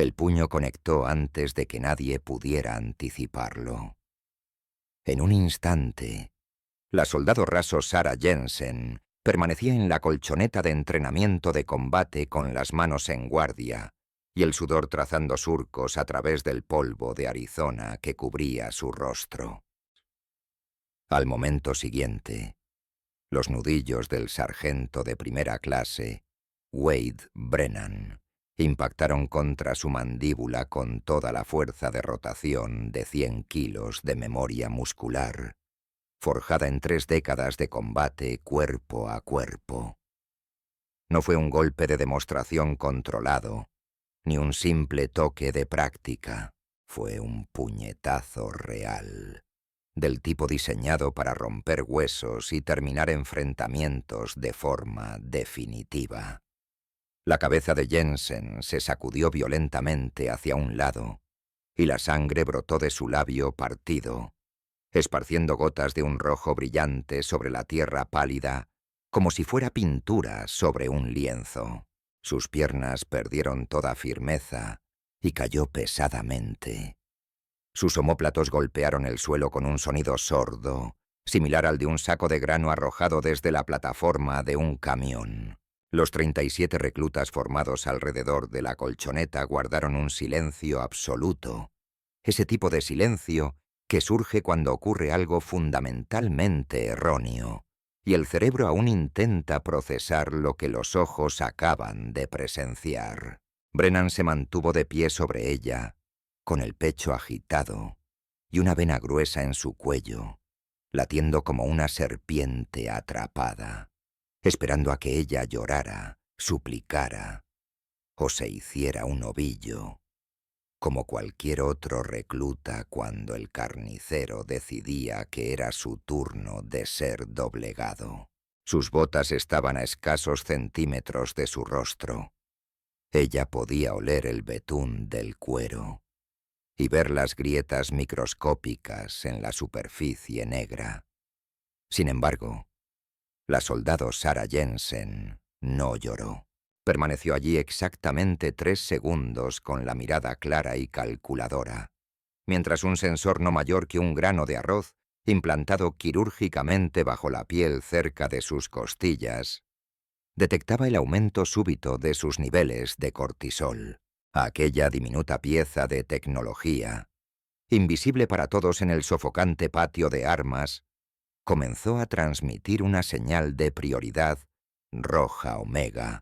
El puño conectó antes de que nadie pudiera anticiparlo. En un instante, la soldado raso Sarah Jensen permanecía en la colchoneta de entrenamiento de combate con las manos en guardia y el sudor trazando surcos a través del polvo de Arizona que cubría su rostro. Al momento siguiente, los nudillos del sargento de primera clase, Wade Brennan, impactaron contra su mandíbula con toda la fuerza de rotación de 100 kilos de memoria muscular, forjada en 3 décadas de combate cuerpo a cuerpo. No fue un golpe de demostración controlado, ni un simple toque de práctica. Fue un puñetazo real, del tipo diseñado para romper huesos y terminar enfrentamientos de forma definitiva. La cabeza de Jensen se sacudió violentamente hacia un lado, y la sangre brotó de su labio partido, esparciendo gotas de un rojo brillante sobre la tierra pálida, como si fuera pintura sobre un lienzo. Sus piernas perdieron toda firmeza y cayó pesadamente. Sus omóplatos golpearon el suelo con un sonido sordo, similar al de un saco de grano arrojado desde la plataforma de un camión. Los 37 reclutas formados alrededor de la colchoneta guardaron un silencio absoluto, ese tipo de silencio que surge cuando ocurre algo fundamentalmente erróneo, y el cerebro aún intenta procesar lo que los ojos acaban de presenciar. Brennan se mantuvo de pie sobre ella, con el pecho agitado y una vena gruesa en su cuello, latiendo como una serpiente atrapada, esperando a que ella llorara, suplicara o se hiciera un ovillo, como cualquier otro recluta cuando el carnicero decidía que era su turno de ser doblegado. Sus botas estaban a escasos centímetros de su rostro. Ella podía oler el betún del cuero y ver las grietas microscópicas en la superficie negra. Sin embargo, la soldado Sarah Jensen no lloró. Permaneció allí exactamente 3 segundos con la mirada clara y calculadora, mientras un sensor no mayor que un grano de arroz, implantado quirúrgicamente bajo la piel cerca de sus costillas, detectaba el aumento súbito de sus niveles de cortisol. Aquella diminuta pieza de tecnología, invisible para todos en el sofocante patio de armas, comenzó a transmitir una señal de prioridad roja omega,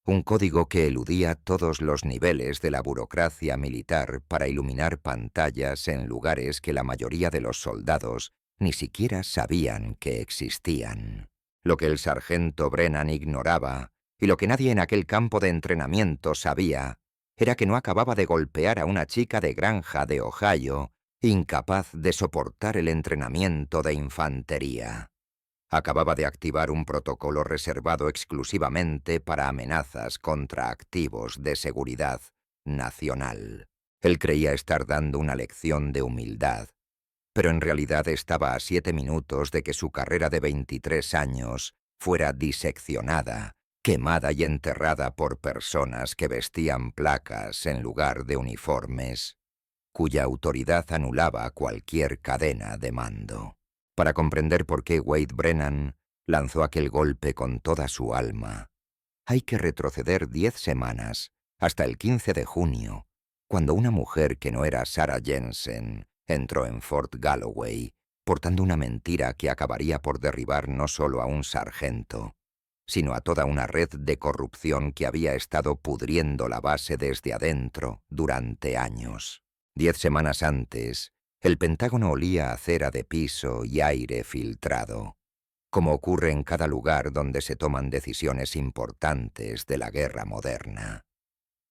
un código que eludía todos los niveles de la burocracia militar para iluminar pantallas en lugares que la mayoría de los soldados ni siquiera sabían que existían. Lo que el sargento Brennan ignoraba, y lo que nadie en aquel campo de entrenamiento sabía, era que no acababa de golpear a una chica de granja de Ohio, incapaz de soportar el entrenamiento de infantería. Acababa de activar un protocolo reservado exclusivamente para amenazas contra activos de seguridad nacional. Él creía estar dando una lección de humildad, pero en realidad estaba a 7 minutos de que su carrera de 23 años fuera diseccionada, quemada y enterrada por personas que vestían placas en lugar de uniformes, cuya autoridad anulaba cualquier cadena de mando. Para comprender por qué Wade Brennan lanzó aquel golpe con toda su alma, hay que retroceder 10 semanas, hasta el 15 de junio, cuando una mujer que no era Sarah Jensen entró en Fort Galloway, portando una mentira que acabaría por derribar no solo a un sargento, sino a toda una red de corrupción que había estado pudriendo la base desde adentro durante años. 10 semanas antes, el Pentágono olía a cera de piso y aire filtrado, como ocurre en cada lugar donde se toman decisiones importantes de la guerra moderna.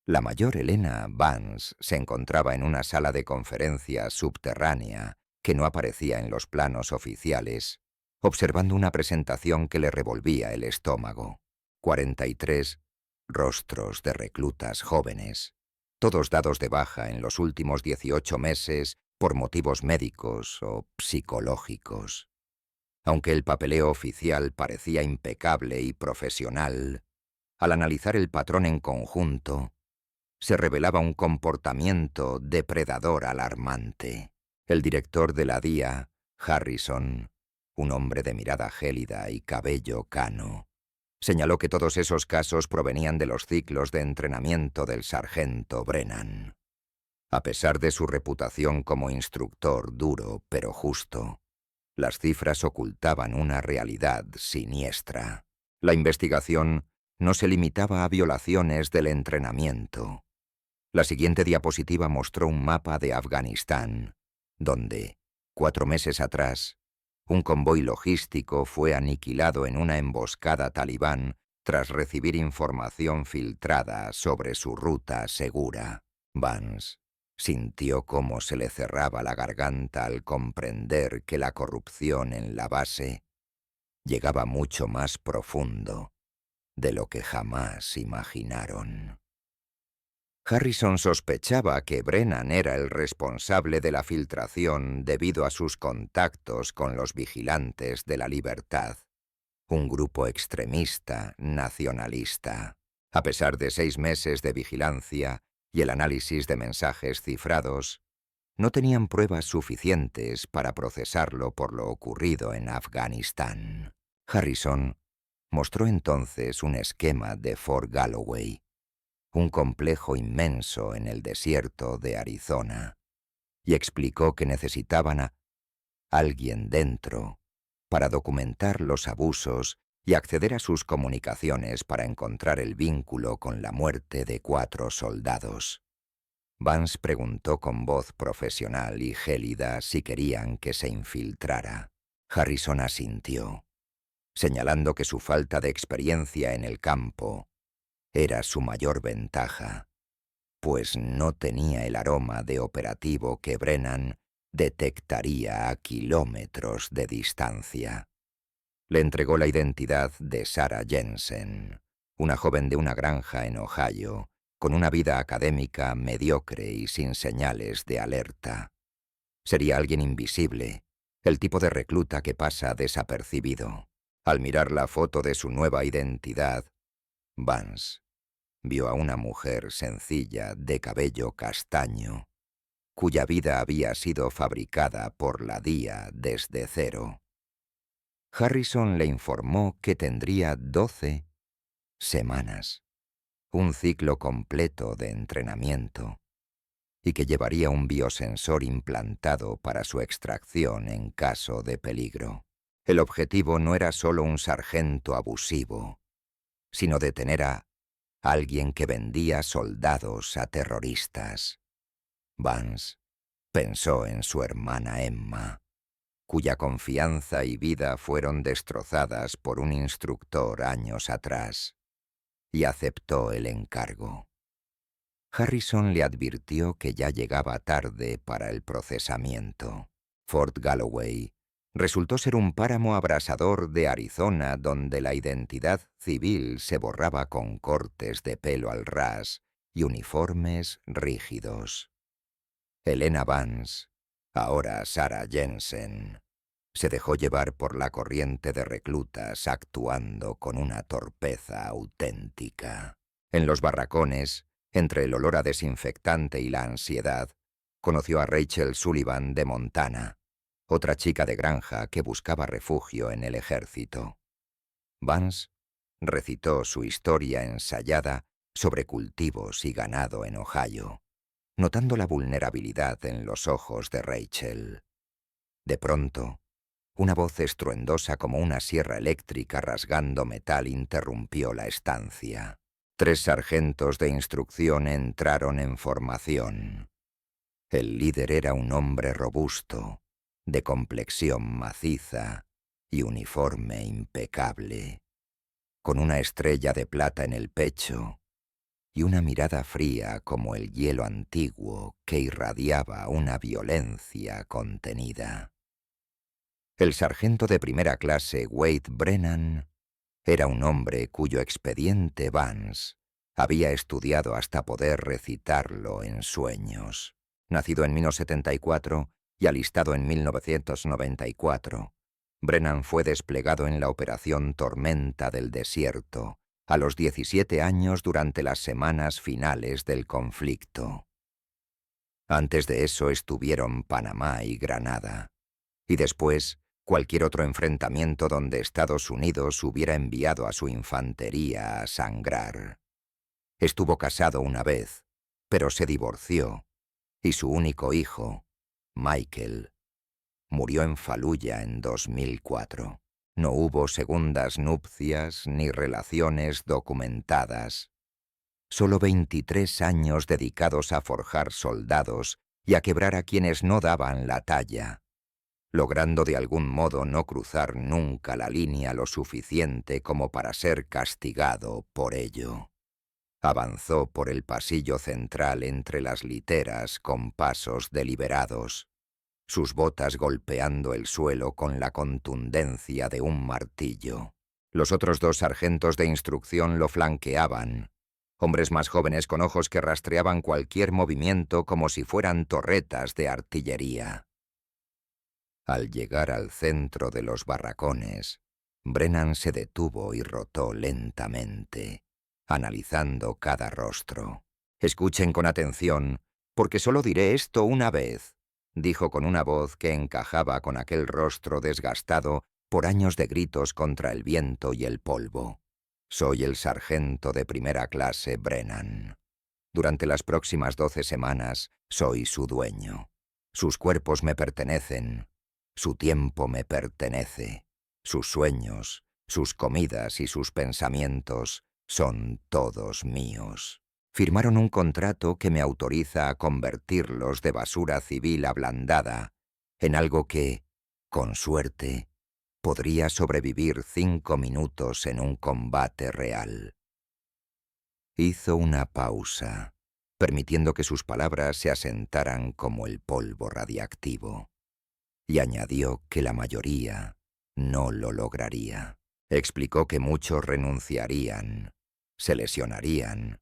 La mayor Helena Vance se encontraba en una sala de conferencias subterránea que no aparecía en los planos oficiales, observando una presentación que le revolvía el estómago. 43 rostros de reclutas jóvenes, todos dados de baja en los últimos 18 meses por motivos médicos o psicológicos. Aunque el papeleo oficial parecía impecable y profesional, al analizar el patrón en conjunto, se revelaba un comportamiento depredador alarmante. El director de la DIA, Harrison, un hombre de mirada gélida y cabello cano, señaló que todos esos casos provenían de los ciclos de entrenamiento del sargento Brennan. A pesar de su reputación como instructor duro pero justo, las cifras ocultaban una realidad siniestra. La investigación no se limitaba a violaciones del entrenamiento. La siguiente diapositiva mostró un mapa de Afganistán, donde, 4 meses atrás, un convoy logístico fue aniquilado en una emboscada talibán tras recibir información filtrada sobre su ruta segura. Vance sintió cómo se le cerraba la garganta al comprender que la corrupción en la base llegaba mucho más profundo de lo que jamás imaginaron. Harrison sospechaba que Brennan era el responsable de la filtración debido a sus contactos con los Vigilantes de la Libertad, un grupo extremista nacionalista. A pesar de 6 meses de vigilancia y el análisis de mensajes cifrados, no tenían pruebas suficientes para procesarlo por lo ocurrido en Afganistán. Harrison mostró entonces un esquema de Fort Galloway, un complejo inmenso en el desierto de Arizona, y explicó que necesitaban a alguien dentro para documentar los abusos y acceder a sus comunicaciones para encontrar el vínculo con la muerte de 4 soldados. Vance preguntó con voz profesional y gélida si querían que se infiltrara. Harrison asintió, señalando que su falta de experiencia en el campo era su mayor ventaja, pues no tenía el aroma de operativo que Brennan detectaría a kilómetros de distancia. Le entregó la identidad de Sarah Jensen, una joven de una granja en Ohio, con una vida académica mediocre y sin señales de alerta. Sería alguien invisible, el tipo de recluta que pasa desapercibido. Al mirar la foto de su nueva identidad, Vance vio a una mujer sencilla de cabello castaño, cuya vida había sido fabricada por la DIA desde cero. Harrison le informó que tendría 12 semanas, un ciclo completo de entrenamiento, y que llevaría un biosensor implantado para su extracción en caso de peligro. El objetivo no era solo un sargento abusivo, sino detener a alguien que vendía soldados a terroristas. Vance pensó en su hermana Emma, cuya confianza y vida fueron destrozadas por un instructor años atrás, y aceptó el encargo. Harrison le advirtió que ya llegaba tarde para el procesamiento. Fort Galloway resultó ser un páramo abrasador de Arizona donde la identidad civil se borraba con cortes de pelo al ras y uniformes rígidos. Helena Vance, ahora Sarah Jensen, se dejó llevar por la corriente de reclutas actuando con una torpeza auténtica. En los barracones, entre el olor a desinfectante y la ansiedad, conoció a Rachel Sullivan de Montana, otra chica de granja que buscaba refugio en el ejército. Vance recitó su historia ensayada sobre cultivos y ganado en Ohio, notando la vulnerabilidad en los ojos de Rachel. De pronto, una voz estruendosa como una sierra eléctrica rasgando metal interrumpió la estancia. 3 sargentos de instrucción entraron en formación. El líder era un hombre robusto, de complexión maciza y uniforme impecable, con una estrella de plata en el pecho y una mirada fría como el hielo antiguo que irradiaba una violencia contenida. El sargento de primera clase Wade Brennan era un hombre cuyo expediente Vance había estudiado hasta poder recitarlo en sueños. Nacido en 1974 y alistado en 1994, Brennan fue desplegado en la Operación Tormenta del Desierto a los 17 años durante las semanas finales del conflicto. Antes de eso estuvieron Panamá y Granada, y después cualquier otro enfrentamiento donde Estados Unidos hubiera enviado a su infantería a sangrar. Estuvo casado una vez, pero se divorció, y su único hijo, Michael, murió en Faluya en 2004. No hubo segundas nupcias ni relaciones documentadas. Solo 23 años dedicados a forjar soldados y a quebrar a quienes no daban la talla, logrando de algún modo no cruzar nunca la línea lo suficiente como para ser castigado por ello. Avanzó por el pasillo central entre las literas con pasos deliberados, sus botas golpeando el suelo con la contundencia de un martillo. Los otros 2 sargentos de instrucción lo flanqueaban, hombres más jóvenes con ojos que rastreaban cualquier movimiento como si fueran torretas de artillería. Al llegar al centro de los barracones, Brennan se detuvo y rotó lentamente, analizando cada rostro. «Escuchen con atención, porque solo diré esto una vez», dijo con una voz que encajaba con aquel rostro desgastado por años de gritos contra el viento y el polvo. «Soy el sargento de primera clase Brennan. Durante las próximas 12 semanas soy su dueño. Sus cuerpos me pertenecen, su tiempo me pertenece, sus sueños, sus comidas y sus pensamientos son todos míos. Firmaron un contrato que me autoriza a convertirlos de basura civil ablandada en algo que, con suerte, podría sobrevivir 5 minutos en un combate real». Hizo una pausa, permitiendo que sus palabras se asentaran como el polvo radiactivo, y añadió que la mayoría no lo lograría. Explicó que muchos renunciarían, se lesionarían,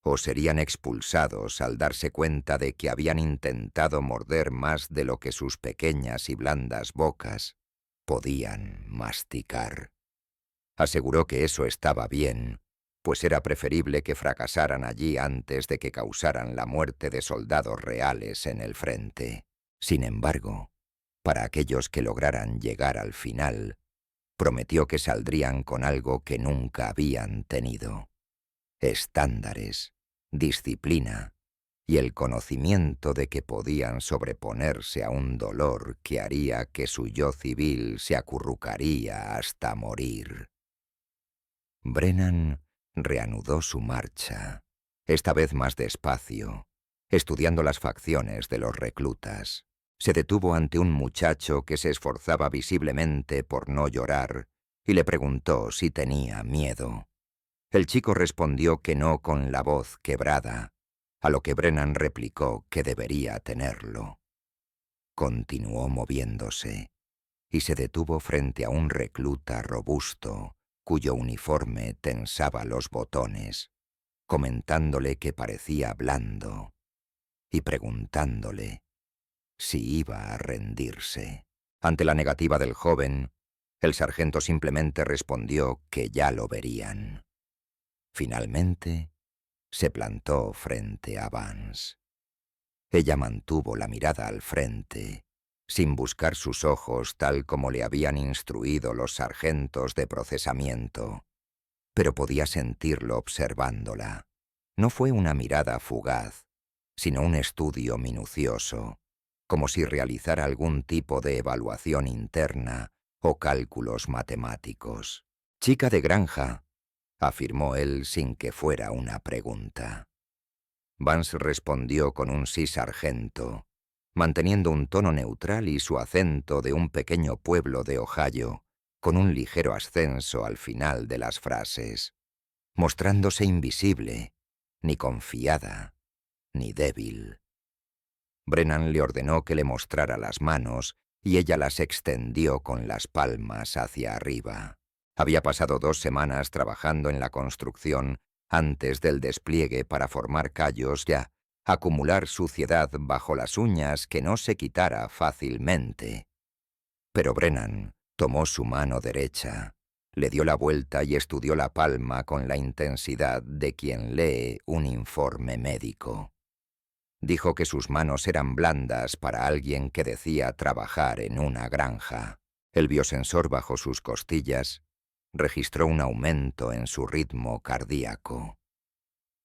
o serían expulsados al darse cuenta de que habían intentado morder más de lo que sus pequeñas y blandas bocas podían masticar. Aseguró que eso estaba bien, pues era preferible que fracasaran allí antes de que causaran la muerte de soldados reales en el frente. Sin embargo, para aquellos que lograran llegar al final, prometió que saldrían con algo que nunca habían tenido: estándares, disciplina y el conocimiento de que podían sobreponerse a un dolor que haría que su yo civil se acurrucaría hasta morir. Brennan reanudó su marcha, esta vez más despacio, estudiando las facciones de los reclutas. Se detuvo ante un muchacho que se esforzaba visiblemente por no llorar y le preguntó si tenía miedo. El chico respondió que no con la voz quebrada, a lo que Brennan replicó que debería tenerlo. Continuó moviéndose y se detuvo frente a un recluta robusto cuyo uniforme tensaba los botones, comentándole que parecía blando y preguntándole si iba a rendirse. Ante la negativa del joven, el sargento simplemente respondió que ya lo verían. Finalmente, se plantó frente a Vance. Ella mantuvo la mirada al frente, sin buscar sus ojos tal como le habían instruido los sargentos de procesamiento, pero podía sentirlo observándola. No fue una mirada fugaz, sino un estudio minucioso, como si realizara algún tipo de evaluación interna o cálculos matemáticos. «Chica de granja», afirmó él sin que fuera una pregunta. Vance respondió con un sí, sargento, manteniendo un tono neutral y su acento de un pequeño pueblo de Ohio, con un ligero ascenso al final de las frases, mostrándose invisible, ni confiada, ni débil. Brennan le ordenó que le mostrara las manos y ella las extendió con las palmas hacia arriba. Había pasado 2 semanas trabajando en la construcción antes del despliegue para formar callos y acumular suciedad bajo las uñas que no se quitara fácilmente. Pero Brennan tomó su mano derecha, Le dio la vuelta y estudió la palma con la intensidad de quien lee un informe médico. Dijo que sus manos eran blandas para alguien que decía trabajar en una granja. El biosensor bajo sus costillas registró un aumento en su ritmo cardíaco.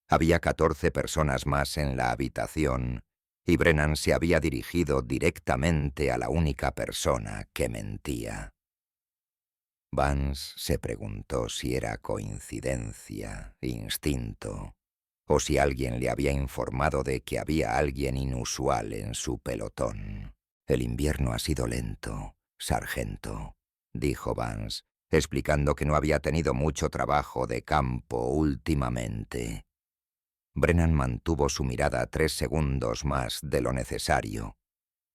Había 14 personas más en la habitación y Brennan se había dirigido directamente a la única persona que mentía. Vance se preguntó si era coincidencia, instinto, o si alguien le había informado de que había alguien inusual en su pelotón. «El invierno ha sido lento, sargento», dijo Vance, explicando que no había tenido mucho trabajo de campo últimamente. Brennan mantuvo su mirada 3 segundos más de lo necesario,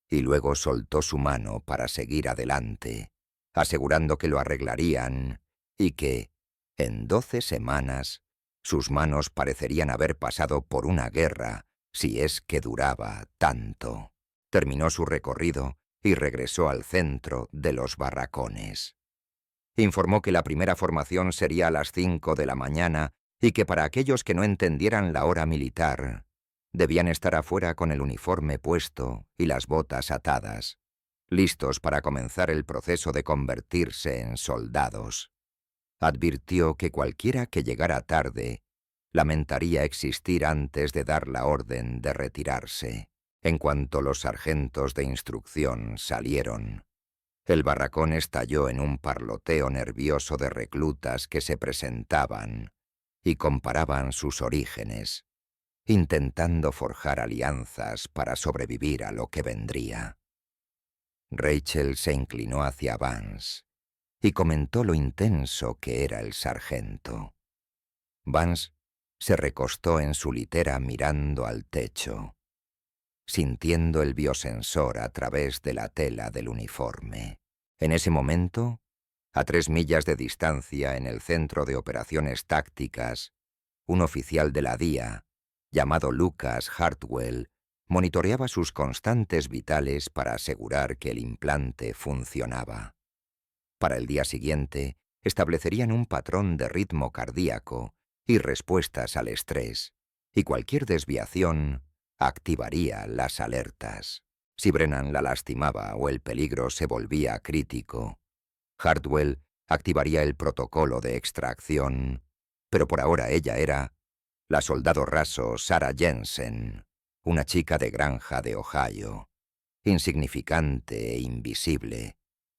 y luego soltó su mano para seguir adelante, asegurando que lo arreglarían y que, en 12 semanas, sus manos parecerían haber pasado por una guerra, si es que duraba tanto. Terminó su recorrido y regresó al centro de los barracones. Informó que la primera formación sería a las 5 de la mañana y que para aquellos que no entendieran la hora militar, debían estar afuera con el uniforme puesto y las botas atadas, listos para comenzar el proceso de convertirse en soldados. Advirtió que cualquiera que llegara tarde lamentaría existir antes de dar la orden de retirarse. En cuanto los sargentos de instrucción salieron, el barracón estalló en un parloteo nervioso de reclutas que se presentaban y comparaban sus orígenes, intentando forjar alianzas para sobrevivir a lo que vendría. Rachel se inclinó hacia Vance y comentó lo intenso que era el sargento. Vance se recostó en su litera mirando al techo, sintiendo el biosensor a través de la tela del uniforme. En ese momento, a 3 millas de distancia en el centro de operaciones tácticas, un oficial de la DIA, llamado Lucas Hartwell, monitoreaba sus constantes vitales para asegurar que el implante funcionaba. Para el día siguiente, establecerían un patrón de ritmo cardíaco y respuestas al estrés, y cualquier desviación activaría las alertas. Si Brennan la lastimaba o el peligro se volvía crítico, Hartwell activaría el protocolo de extracción, pero por ahora ella era la soldado raso Sarah Jensen, una chica de granja de Ohio, insignificante e invisible,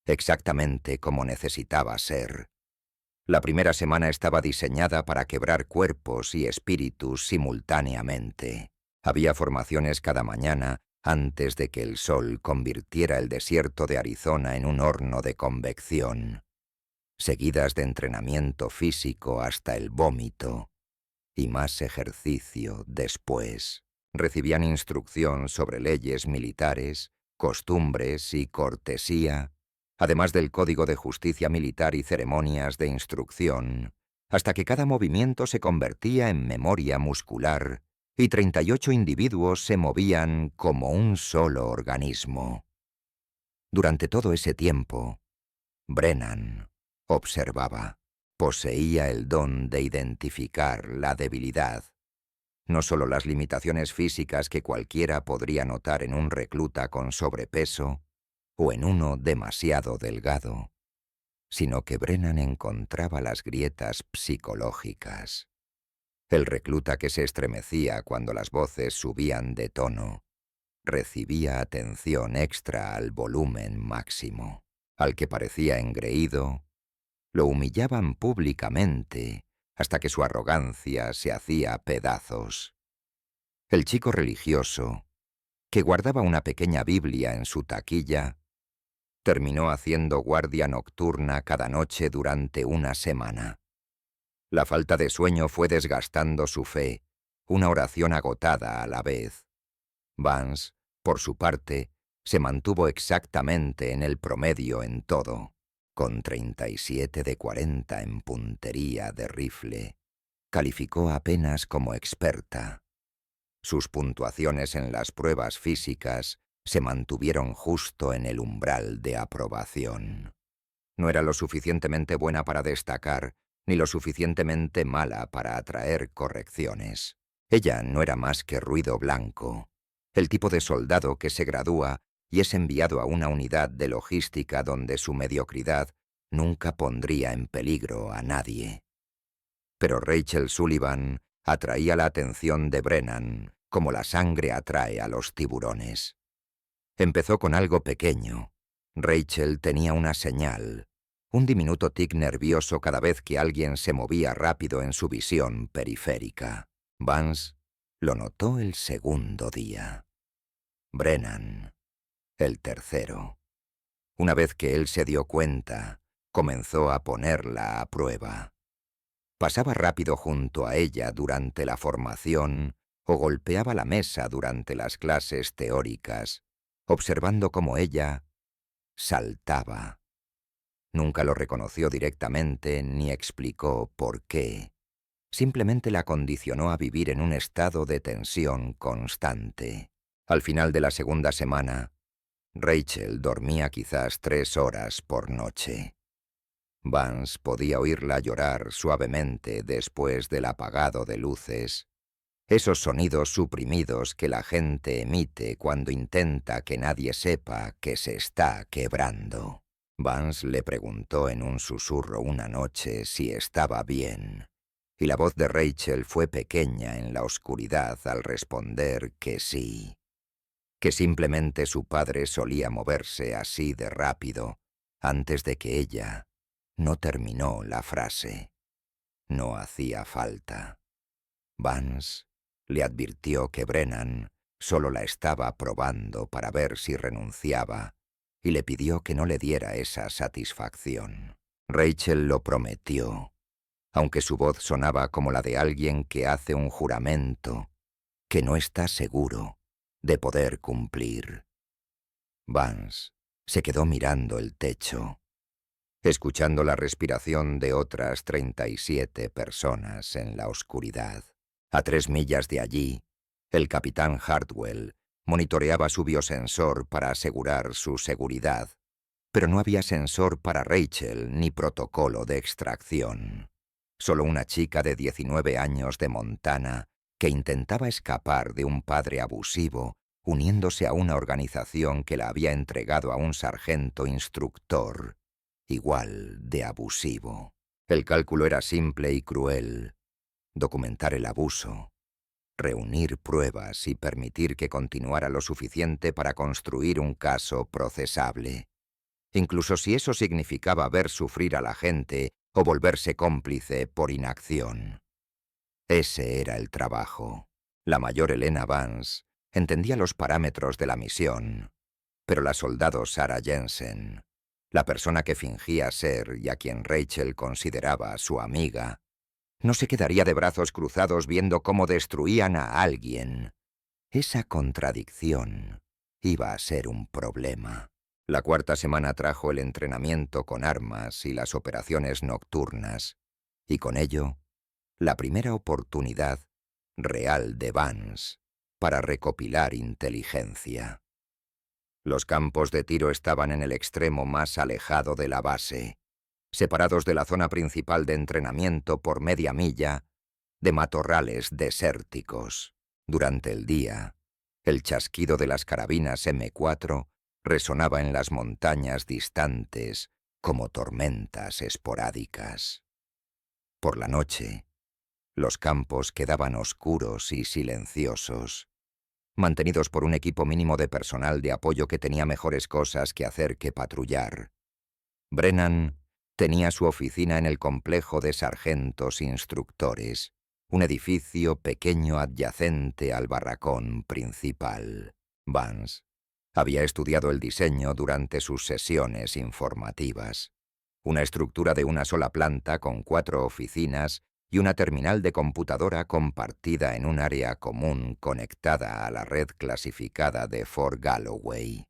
exactamente como necesitaba ser. La primera semana estaba diseñada para quebrar cuerpos y espíritus simultáneamente. Había formaciones cada mañana antes de que el sol convirtiera el desierto de Arizona en un horno de convección, seguidas de entrenamiento físico hasta el vómito, y más ejercicio después. Recibían instrucción sobre leyes militares, costumbres y cortesía, además del código de justicia militar y ceremonias de instrucción, hasta que cada movimiento se convertía en memoria muscular y 38 individuos se movían como un solo organismo. Durante todo ese tiempo, Brennan observaba. Poseía el don de identificar la debilidad, no solo las limitaciones físicas que cualquiera podría notar en un recluta con sobrepeso o en uno demasiado delgado, sino que Brennan encontraba las grietas psicológicas. El recluta que se estremecía cuando las voces subían de tono recibía atención extra al volumen máximo. Al que parecía engreído, lo humillaban públicamente hasta que su arrogancia se hacía pedazos. El chico religioso, que guardaba una pequeña Biblia en su taquilla, terminó haciendo guardia nocturna cada noche durante una semana. La falta de sueño fue desgastando su fe, una oración agotada a la vez. Vance, por su parte, se mantuvo exactamente en el promedio en todo, con 37 de 40 en puntería de rifle. Calificó apenas como experta. Sus puntuaciones en las pruebas físicas se mantuvieron justo en el umbral de aprobación. No era lo suficientemente buena para destacar, ni lo suficientemente mala para atraer correcciones. Ella no era más que ruido blanco, el tipo de soldado que se gradúa y es enviado a una unidad de logística donde su mediocridad nunca pondría en peligro a nadie. Pero Rachel Sullivan atraía la atención de Brennan como la sangre atrae a los tiburones. Empezó con algo pequeño. Rachel tenía una señal, un diminuto tic nervioso cada vez que alguien se movía rápido en su visión periférica. Vance lo notó el segundo día. Brennan, el tercero. Una vez que él se dio cuenta, comenzó a ponerla a prueba. Pasaba rápido junto a ella durante la formación o golpeaba la mesa durante las clases teóricas, observando cómo ella saltaba. Nunca lo reconoció directamente ni explicó por qué. Simplemente la condicionó a vivir en un estado de tensión constante. Al final de la segunda semana, Rachel dormía quizás 3 horas por noche. Vance podía oírla llorar suavemente después del apagado de luces, esos sonidos suprimidos que la gente emite cuando intenta que nadie sepa que se está quebrando. Vance le preguntó en un susurro una noche si estaba bien, y la voz de Rachel fue pequeña en la oscuridad al responder que sí, que simplemente su padre solía moverse así de rápido antes de que ella no terminó la frase. No hacía falta. Vance le advirtió que Brennan solo la estaba probando para ver si renunciaba y le pidió que no le diera esa satisfacción. Rachel lo prometió, aunque su voz sonaba como la de alguien que hace un juramento que no está seguro de poder cumplir. Vance se quedó mirando el techo, escuchando la respiración de otras 37 personas en la oscuridad. A 3 millas de allí, el capitán Hartwell monitoreaba su biosensor para asegurar su seguridad, pero no había sensor para Rachel ni protocolo de extracción. Solo una chica de 19 años de Montana que intentaba escapar de un padre abusivo, uniéndose a una organización que la había entregado a un sargento instructor, igual de abusivo. El cálculo era simple y cruel: documentar el abuso, reunir pruebas y permitir que continuara lo suficiente para construir un caso procesable, incluso si eso significaba ver sufrir a la gente o volverse cómplice por inacción. Ese era el trabajo. La mayor Helena Vance entendía los parámetros de la misión, pero la soldado Sarah Jensen, la persona que fingía ser y a quien Rachel consideraba su amiga, no se quedaría de brazos cruzados viendo cómo destruían a alguien. Esa contradicción iba a ser un problema. La 4ª semana trajo el entrenamiento con armas y las operaciones nocturnas, y con ello, la primera oportunidad real de Vance para recopilar inteligencia. Los campos de tiro estaban en el extremo más alejado de la base, separados de la zona principal de entrenamiento por media milla de matorrales desérticos. Durante el día, el chasquido de las carabinas M4 resonaba en las montañas distantes como tormentas esporádicas. Por la noche, los campos quedaban oscuros y silenciosos, mantenidos por un equipo mínimo de personal de apoyo que tenía mejores cosas que hacer que patrullar. Brennan tenía su oficina en el complejo de sargentos instructores, un edificio pequeño adyacente al barracón principal. Vance había estudiado el diseño durante sus sesiones informativas. Una estructura de una sola planta con 4 oficinas y una terminal de computadora compartida en un área común conectada a la red clasificada de Fort Galloway.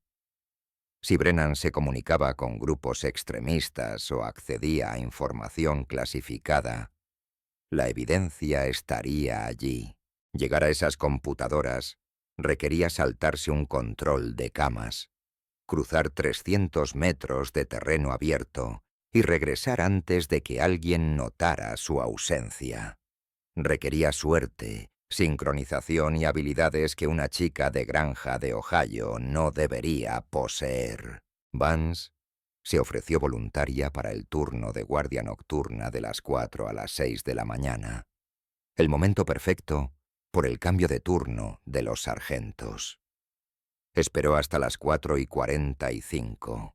Si Brennan se comunicaba con grupos extremistas o accedía a información clasificada, la evidencia estaría allí. Llegar a esas computadoras requería saltarse un control de camas, cruzar 300 metros de terreno abierto y regresar antes de que alguien notara su ausencia. Requería suerte, sincronización y habilidades que una chica de granja de Ohio no debería poseer. Vance se ofreció voluntaria para el turno de guardia nocturna de las 4 a las 6 de la mañana. El momento perfecto por el cambio de turno de los sargentos. Esperó hasta las 4:45.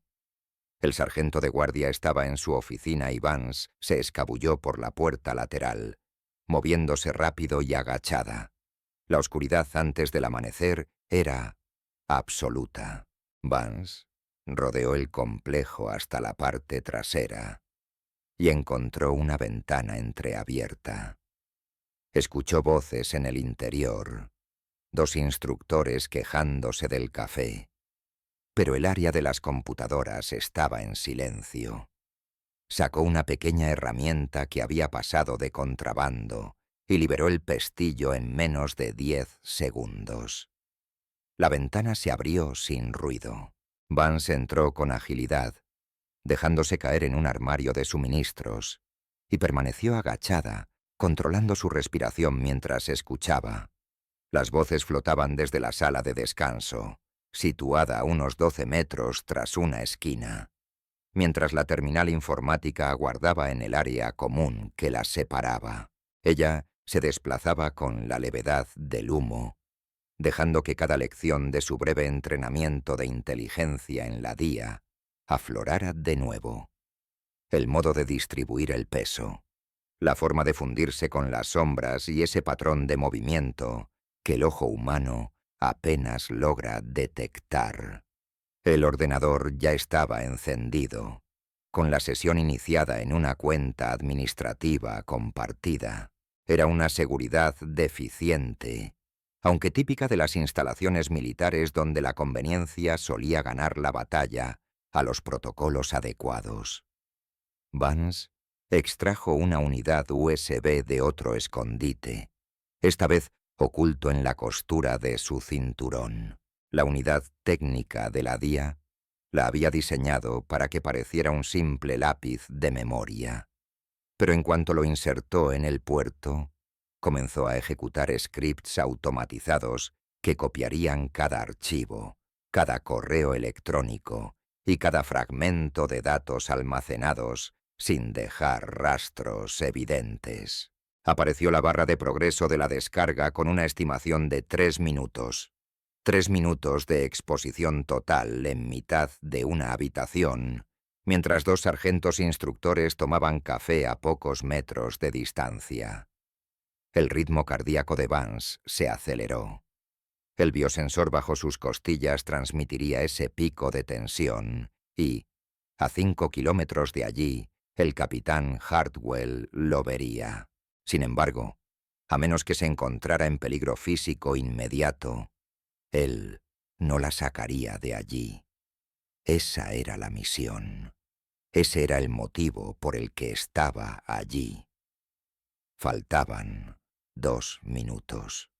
El sargento de guardia estaba en su oficina y Vance se escabulló por la puerta lateral, moviéndose rápido y agachada. La oscuridad antes del amanecer era absoluta. Vance rodeó el complejo hasta la parte trasera y encontró una ventana entreabierta. Escuchó voces en el interior, 2 instructores quejándose del café, pero el área de las computadoras estaba en silencio. Sacó una pequeña herramienta que había pasado de contrabando y liberó el pestillo en menos de 10 segundos. La ventana se abrió sin ruido. Vance entró con agilidad, dejándose caer en un armario de suministros, y permaneció agachada, controlando su respiración mientras escuchaba. Las voces flotaban desde la sala de descanso, situada a unos 12 metros tras una esquina, mientras la terminal informática aguardaba en el área común que las separaba. Ella se desplazaba con la levedad del humo, dejando que cada lección de su breve entrenamiento de inteligencia en la DIA aflorara de nuevo. El modo de distribuir el peso, la forma de fundirse con las sombras y ese patrón de movimiento que el ojo humano apenas logra detectar. El ordenador ya estaba encendido, con la sesión iniciada en una cuenta administrativa compartida. Era una seguridad deficiente, aunque típica de las instalaciones militares donde la conveniencia solía ganar la batalla a los protocolos adecuados. Vance extrajo una unidad USB de otro escondite, esta vez oculto en la costura de su cinturón. La unidad técnica de la DIA la había diseñado para que pareciera un simple lápiz de memoria, pero en cuanto lo insertó en el puerto, comenzó a ejecutar scripts automatizados que copiarían cada archivo, cada correo electrónico y cada fragmento de datos almacenados sin dejar rastros evidentes. Apareció la barra de progreso de la descarga con una estimación de 3 minutos. 3 minutos de exposición total en mitad de una habitación, mientras 2 sargentos instructores tomaban café a pocos metros de distancia. El ritmo cardíaco de Vance se aceleró. El biosensor bajo sus costillas transmitiría ese pico de tensión y, a 5 kilómetros de allí, el capitán Hartwell lo vería. Sin embargo, a menos que se encontrara en peligro físico inmediato, él no la sacaría de allí. Esa era la misión. Ese era el motivo por el que estaba allí. Faltaban 2 minutos.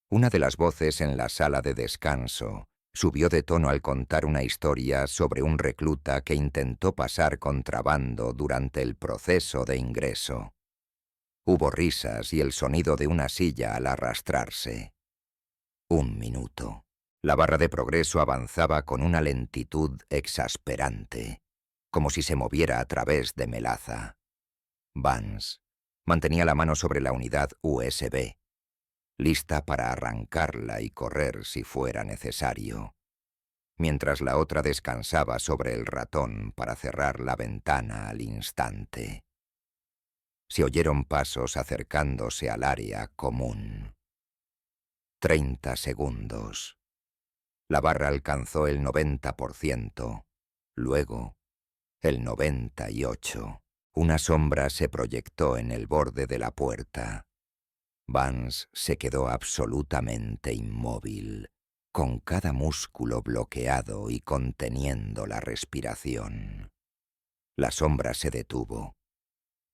Una de las voces en la sala de descanso subió de tono al contar una historia sobre un recluta que intentó pasar contrabando durante el proceso de ingreso. Hubo risas y el sonido de una silla al arrastrarse. 1 minuto. La barra de progreso avanzaba con una lentitud exasperante, como si se moviera a través de melaza. Vance mantenía la mano sobre la unidad USB, lista para arrancarla y correr si fuera necesario, mientras la otra descansaba sobre el ratón para cerrar la ventana al instante. Se oyeron pasos acercándose al área común. 30 segundos. La barra alcanzó el 90%, luego el 98%. Una sombra se proyectó en el borde de la puerta. Vance se quedó absolutamente inmóvil, con cada músculo bloqueado y conteniendo la respiración. La sombra se detuvo.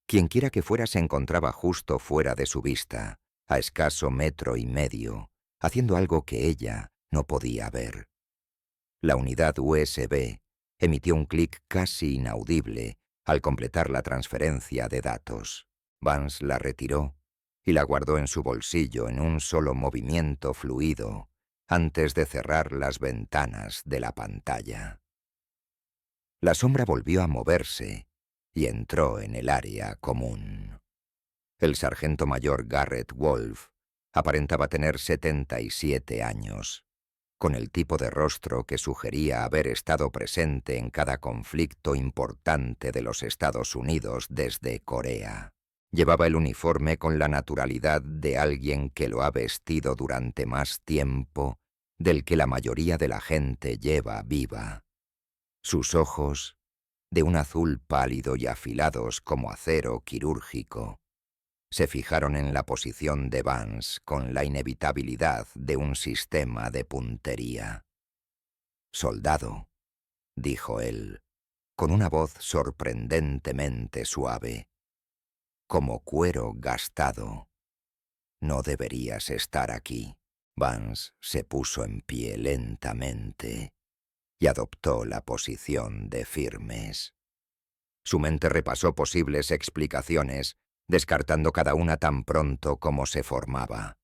Quienquiera que fuera se encontraba justo fuera de su vista, a escaso 1,5 metros, haciendo algo que ella no podía ver. La unidad USB emitió un clic casi inaudible al completar la transferencia de datos. Vance la retiró y la guardó en su bolsillo en un solo movimiento fluido antes de cerrar las ventanas de la pantalla. La sombra volvió a moverse y entró en el área común. El sargento mayor Garrett Wolfe aparentaba tener 77 años, con el tipo de rostro que sugería haber estado presente en cada conflicto importante de los Estados Unidos desde Corea. Llevaba el uniforme con la naturalidad de alguien que lo ha vestido durante más tiempo del que la mayoría de la gente lleva viva. Sus ojos, de un azul pálido y afilados como acero quirúrgico, se fijaron en la posición de Vance con la inevitabilidad de un sistema de puntería. «Soldado», dijo él, con una voz sorprendentemente suave, «como cuero gastado, no deberías estar aquí». Vance se puso en pie lentamente y adoptó la posición de firmes. Su mente repasó posibles explicaciones, descartando cada una tan pronto como se formaba.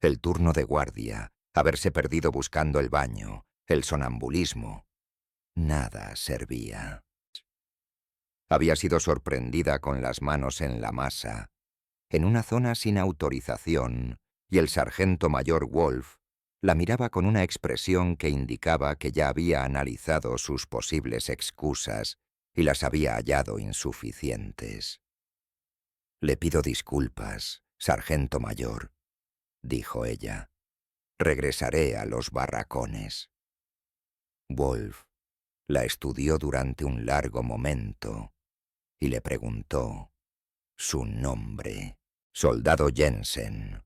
El turno de guardia, haberse perdido buscando el baño, el sonambulismo. Nada servía. Había sido sorprendida con las manos en la masa, en una zona sin autorización, y el sargento mayor Wolfe la miraba con una expresión que indicaba que ya había analizado sus posibles excusas y las había hallado insuficientes. «Le pido disculpas, sargento mayor», dijo ella. «Regresaré a los barracones». Wolfe la estudió durante un largo momento y le preguntó su nombre. «Soldado Jensen,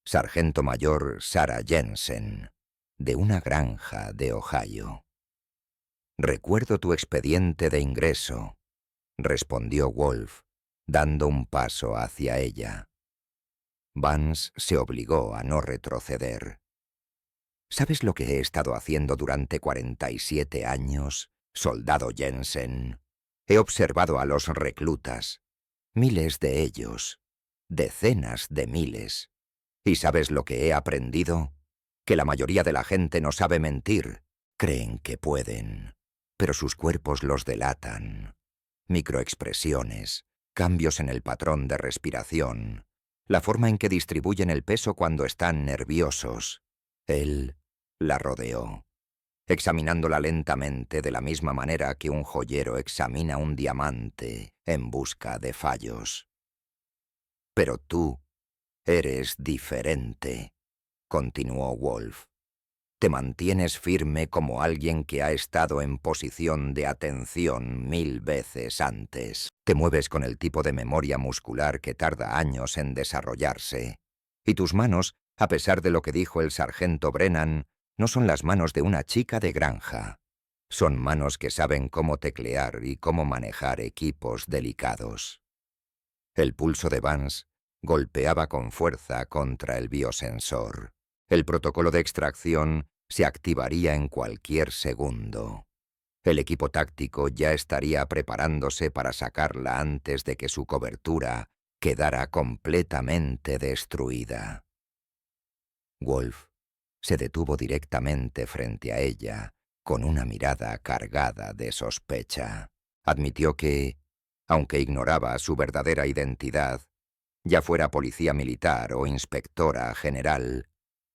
sargento mayor Sarah Jensen, de una granja de Ohio». «Recuerdo tu expediente de ingreso», respondió Wolfe, dando un paso hacia ella. Vance se obligó a no retroceder. «¿Sabes lo que he estado haciendo durante 47 años, soldado Jensen? He observado a los reclutas, miles de ellos, decenas de miles. ¿Y sabes lo que he aprendido? Que la mayoría de la gente no sabe mentir. Creen que pueden, pero sus cuerpos los delatan. Microexpresiones, cambios en el patrón de respiración, la forma en que distribuyen el peso cuando están nerviosos». Él la rodeó, examinándola lentamente de la misma manera que un joyero examina un diamante en busca de fallos. «Pero tú eres diferente», continuó Wolfe. «Te mantienes firme como alguien que ha estado en posición de atención 1000 veces antes. Te mueves con el tipo de memoria muscular que tarda años en desarrollarse. Y tus manos, a pesar de lo que dijo el sargento Brennan, no son las manos de una chica de granja. Son manos que saben cómo teclear y cómo manejar equipos delicados». El pulso de Vance golpeaba con fuerza contra el biosensor. El protocolo de extracción se activaría en cualquier segundo. El equipo táctico ya estaría preparándose para sacarla antes de que su cobertura quedara completamente destruida. Wolfe se detuvo directamente frente a ella, con una mirada cargada de sospecha. Admitió que, aunque ignoraba su verdadera identidad, ya fuera policía militar o inspectora general,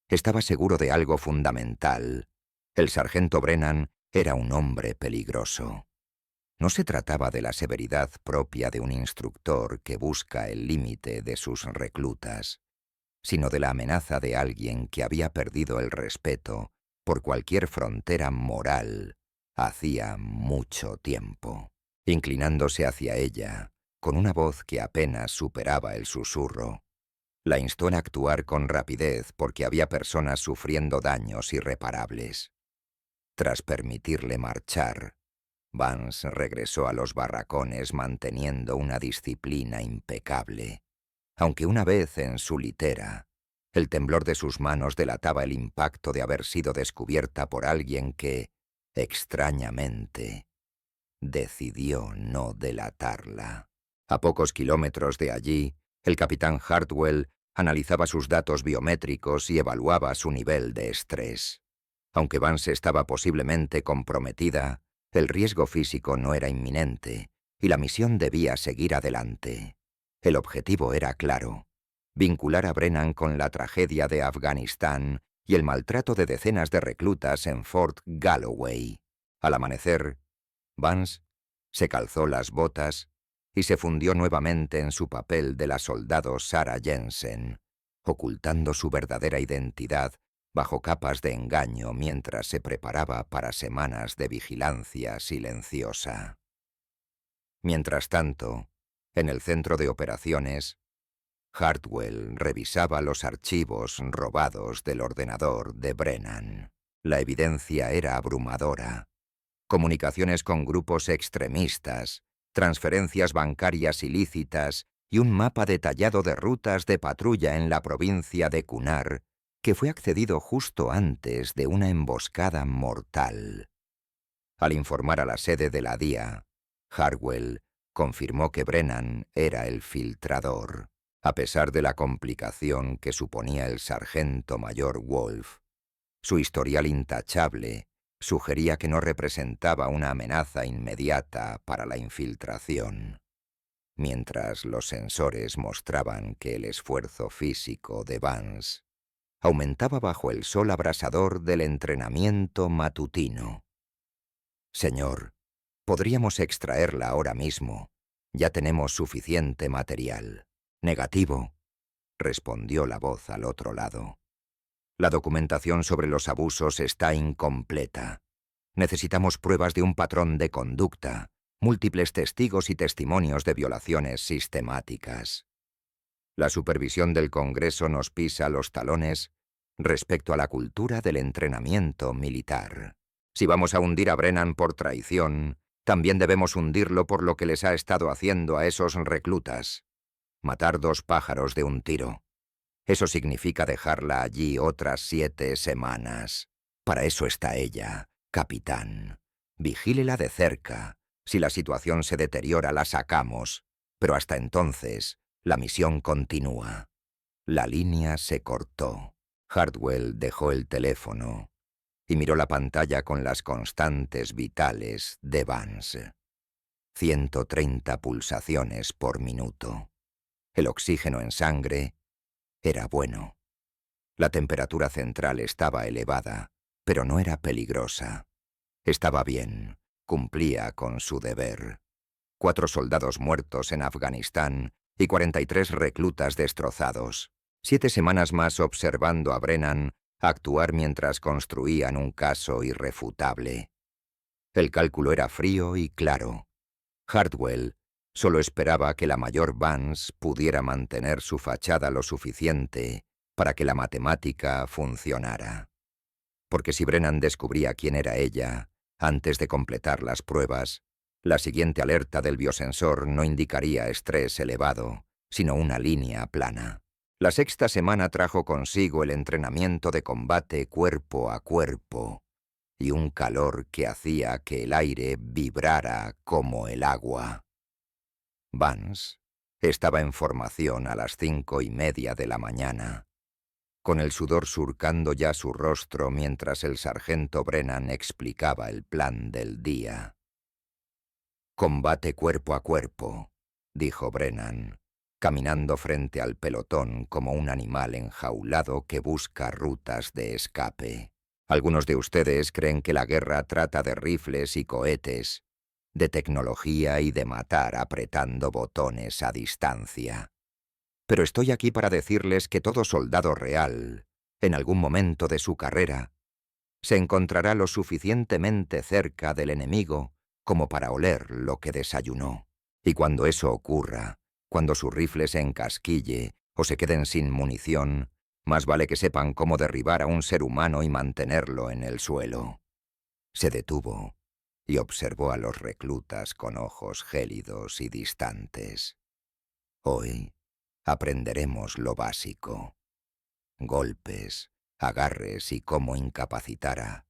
estaba seguro de algo fundamental. El sargento Brennan era un hombre peligroso. No se trataba de la severidad propia de un instructor que busca el límite de sus reclutas, sino de la amenaza de alguien que había perdido el respeto por cualquier frontera moral hacía mucho tiempo. Inclinándose hacia ella, con una voz que apenas superaba el susurro, la instó en actuar con rapidez porque había personas sufriendo daños irreparables. Tras permitirle marchar, Vance regresó a los barracones manteniendo una disciplina impecable, aunque una vez en su litera, el temblor de sus manos delataba el impacto de haber sido descubierta por alguien que, extrañamente, decidió no delatarla. A pocos kilómetros de allí, el capitán Hartwell analizaba sus datos biométricos y evaluaba su nivel de estrés. Aunque Vance estaba posiblemente comprometida, el riesgo físico no era inminente y la misión debía seguir adelante. El objetivo era claro: vincular a Brennan con la tragedia de Afganistán y el maltrato de decenas de reclutas en Fort Galloway. Al amanecer, Vance se calzó las botas y se fundió nuevamente en su papel de la soldado Sarah Jensen, ocultando su verdadera identidad bajo capas de engaño mientras se preparaba para semanas de vigilancia silenciosa. Mientras tanto, en el centro de operaciones, Hartwell revisaba los archivos robados del ordenador de Brennan. La evidencia era abrumadora: comunicaciones con grupos extremistas, transferencias bancarias ilícitas y un mapa detallado de rutas de patrulla en la provincia de Kunar, que fue accedido justo antes de una emboscada mortal. Al informar a la sede de la DIA, Hartwell confirmó que Brennan era el filtrador. A pesar de la complicación que suponía el sargento mayor Wolf, su historial intachable sugería que no representaba una amenaza inmediata para la infiltración. Mientras los sensores mostraban que el esfuerzo físico de Vance aumentaba bajo el sol abrasador del entrenamiento matutino. «Señor, podríamos extraerla ahora mismo. Ya tenemos suficiente material». «Negativo», respondió la voz al otro lado. «La documentación sobre los abusos está incompleta. Necesitamos pruebas de un patrón de conducta, múltiples testigos y testimonios de violaciones sistemáticas. La supervisión del Congreso nos pisa los talones respecto a la cultura del entrenamiento militar. Si vamos a hundir a Brennan por traición, también debemos hundirlo por lo que les ha estado haciendo a esos reclutas. Matar 2 pájaros de un tiro. Eso significa dejarla allí otras 7 semanas. Para eso está ella, capitán. Vigílela de cerca. Si la situación se deteriora, la sacamos. Pero hasta entonces, la misión continúa». La línea se cortó. Hartwell dejó el teléfono y miró la pantalla con las constantes vitales de Vance. 130 pulsaciones por minuto. El oxígeno en sangre era bueno. La temperatura central estaba elevada, pero no era peligrosa. Estaba bien, cumplía con su deber. 4 soldados muertos en Afganistán y 43 reclutas destrozados. 7 semanas más observando a Brennan actuar mientras construían un caso irrefutable. El cálculo era frío y claro. Hartwell solo esperaba que la mayor Vance pudiera mantener su fachada lo suficiente para que la matemática funcionara. Porque si Brennan descubría quién era ella antes de completar las pruebas, la siguiente alerta del biosensor no indicaría estrés elevado, sino una línea plana. La 6ª semana trajo consigo el entrenamiento de combate cuerpo a cuerpo y un calor que hacía que el aire vibrara como el agua. Vance estaba en formación a las 5:30 de la mañana, con el sudor surcando ya su rostro mientras el sargento Brennan explicaba el plan del día. «Combate cuerpo a cuerpo», dijo Brennan, caminando frente al pelotón como un animal enjaulado que busca rutas de escape. «Algunos de ustedes creen que la guerra trata de rifles y cohetes, de tecnología y de matar apretando botones a distancia. Pero estoy aquí para decirles que todo soldado real, en algún momento de su carrera, se encontrará lo suficientemente cerca del enemigo como para oler lo que desayunó. Y cuando eso ocurra, cuando su rifle se encasquille o se queden sin munición, más vale que sepan cómo derribar a un ser humano y mantenerlo en el suelo». Se detuvo y observó a los reclutas con ojos gélidos y distantes. «Hoy aprenderemos lo básico: golpes, agarres y cómo incapacitar a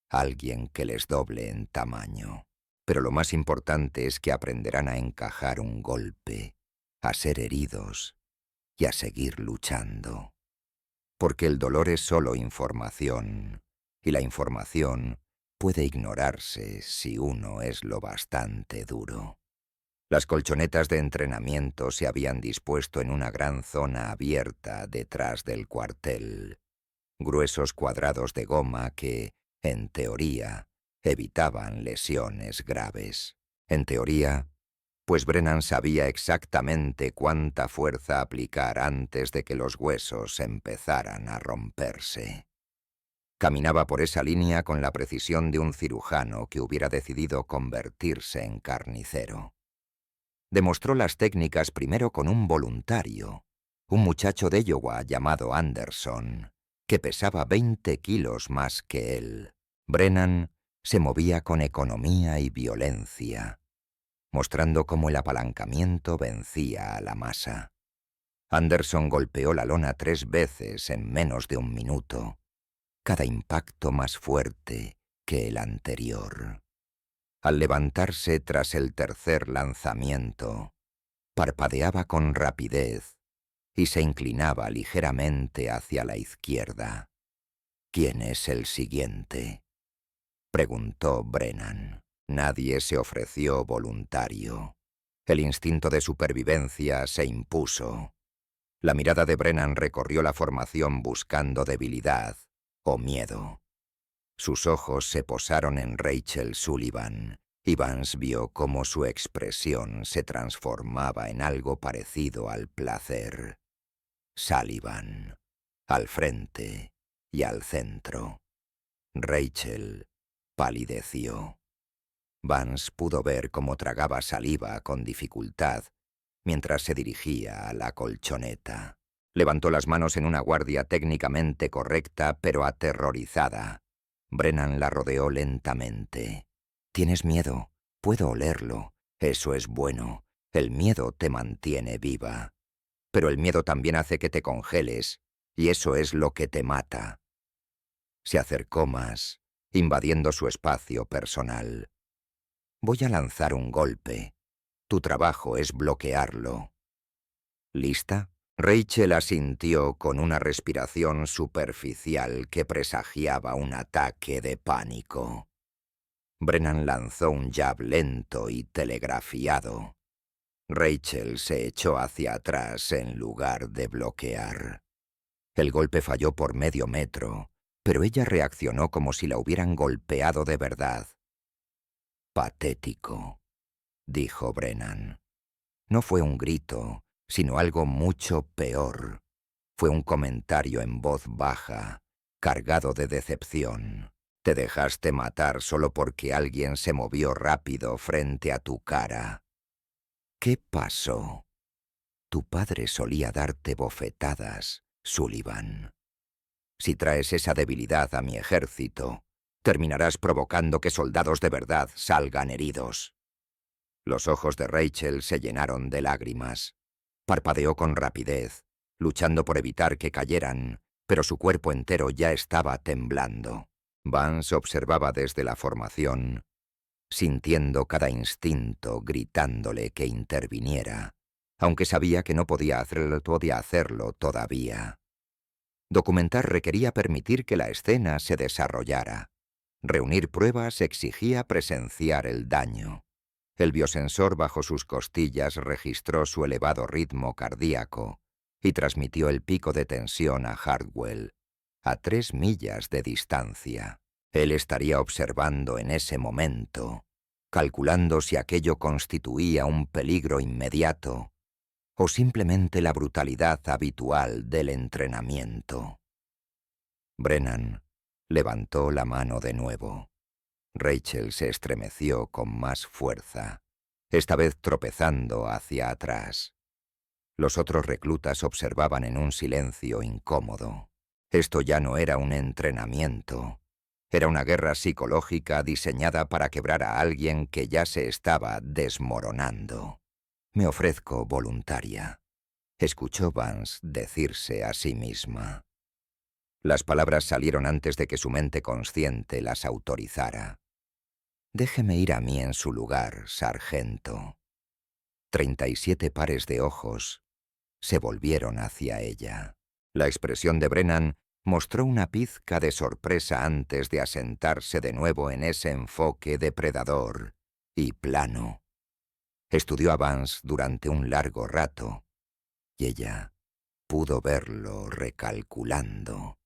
alguien que les doble en tamaño». pero lo más importante es que aprenderán a encajar un golpe, a ser heridos y a seguir luchando. Porque el dolor es solo información, y la información puede ignorarse si uno es lo bastante duro. Las colchonetas de entrenamiento se habían dispuesto en una gran zona abierta detrás del cuartel. Gruesos cuadrados de goma que, en teoría, evitaban lesiones graves. En teoría, pues Brennan sabía exactamente cuánta fuerza aplicar antes de que los huesos empezaran a romperse. Caminaba por esa línea con la precisión de un cirujano que hubiera decidido convertirse en carnicero. Demostró las técnicas primero con un voluntario, un muchacho de Iowa llamado Anderson, que pesaba 20 kilos más que él. Brennan se movía con economía y violencia, mostrando cómo el apalancamiento vencía a la masa. Anderson golpeó la lona 3 veces en menos de un minuto, cada impacto más fuerte que el anterior. Al levantarse tras el tercer lanzamiento, parpadeaba con rapidez y se inclinaba ligeramente hacia la izquierda. «¿Quién es el siguiente?», preguntó Brennan. Nadie se ofreció voluntario. El instinto de supervivencia se impuso. La mirada de Brennan recorrió la formación buscando debilidad o miedo. Sus ojos se posaron en Rachel Sullivan, y Vance vio cómo su expresión se transformaba en algo parecido al placer. Sullivan, al frente y al centro. Rachel palideció. Vance pudo ver cómo tragaba saliva con dificultad mientras se dirigía a la colchoneta. Levantó las manos en una guardia técnicamente correcta pero aterrorizada. Brennan la rodeó lentamente. «Tienes miedo. Puedo olerlo. Eso es bueno. El miedo te mantiene viva. Pero el miedo también hace que te congeles, y eso es lo que te mata». Se acercó más, invadiendo su espacio personal. «Voy a lanzar un golpe. Tu trabajo es bloquearlo». «¿Lista?». Rachel asintió con una respiración superficial que presagiaba un ataque de pánico. Brennan lanzó un jab lento y telegrafiado. Rachel se echó hacia atrás en lugar de bloquear. El golpe falló por medio metro, pero ella reaccionó como si la hubieran golpeado de verdad. «Patético», dijo Brennan. No fue un grito, sino algo mucho peor. Fue un comentario en voz baja, cargado de decepción. Te dejaste matar solo porque alguien se movió rápido frente a tu cara. ¿Qué pasó? Tu padre solía darte bofetadas, Sullivan. Si traes esa debilidad a mi ejército, terminarás provocando que soldados de verdad salgan heridos. Los ojos de Rachel se llenaron de lágrimas. Parpadeó con rapidez, luchando por evitar que cayeran, pero su cuerpo entero ya estaba temblando. Vance observaba desde la formación, sintiendo cada instinto gritándole que interviniera, aunque sabía que no podía hacerlo todavía. Documentar requería permitir que la escena se desarrollara. Reunir pruebas exigía presenciar el daño. El biosensor bajo sus costillas registró su elevado ritmo cardíaco y transmitió el pico de tensión a Hardwell, a 3 millas de distancia. Él estaría observando en ese momento, calculando si aquello constituía un peligro inmediato o simplemente la brutalidad habitual del entrenamiento. Brennan levantó la mano de nuevo. Rachel se estremeció con más fuerza, esta vez tropezando hacia atrás. Los otros reclutas observaban en un silencio incómodo. Esto ya no era un entrenamiento. Era una guerra psicológica diseñada para quebrar a alguien que ya se estaba desmoronando. «Me ofrezco voluntaria», escuchó Vance decirse a sí misma. Las palabras salieron antes de que su mente consciente las autorizara. Déjeme ir a mí en su lugar, sargento. 37 pares de ojos se volvieron hacia ella. La expresión de Brennan mostró una pizca de sorpresa antes de asentarse de nuevo en ese enfoque depredador y plano. Estudió a Vance durante un largo rato, y ella pudo verlo recalculando,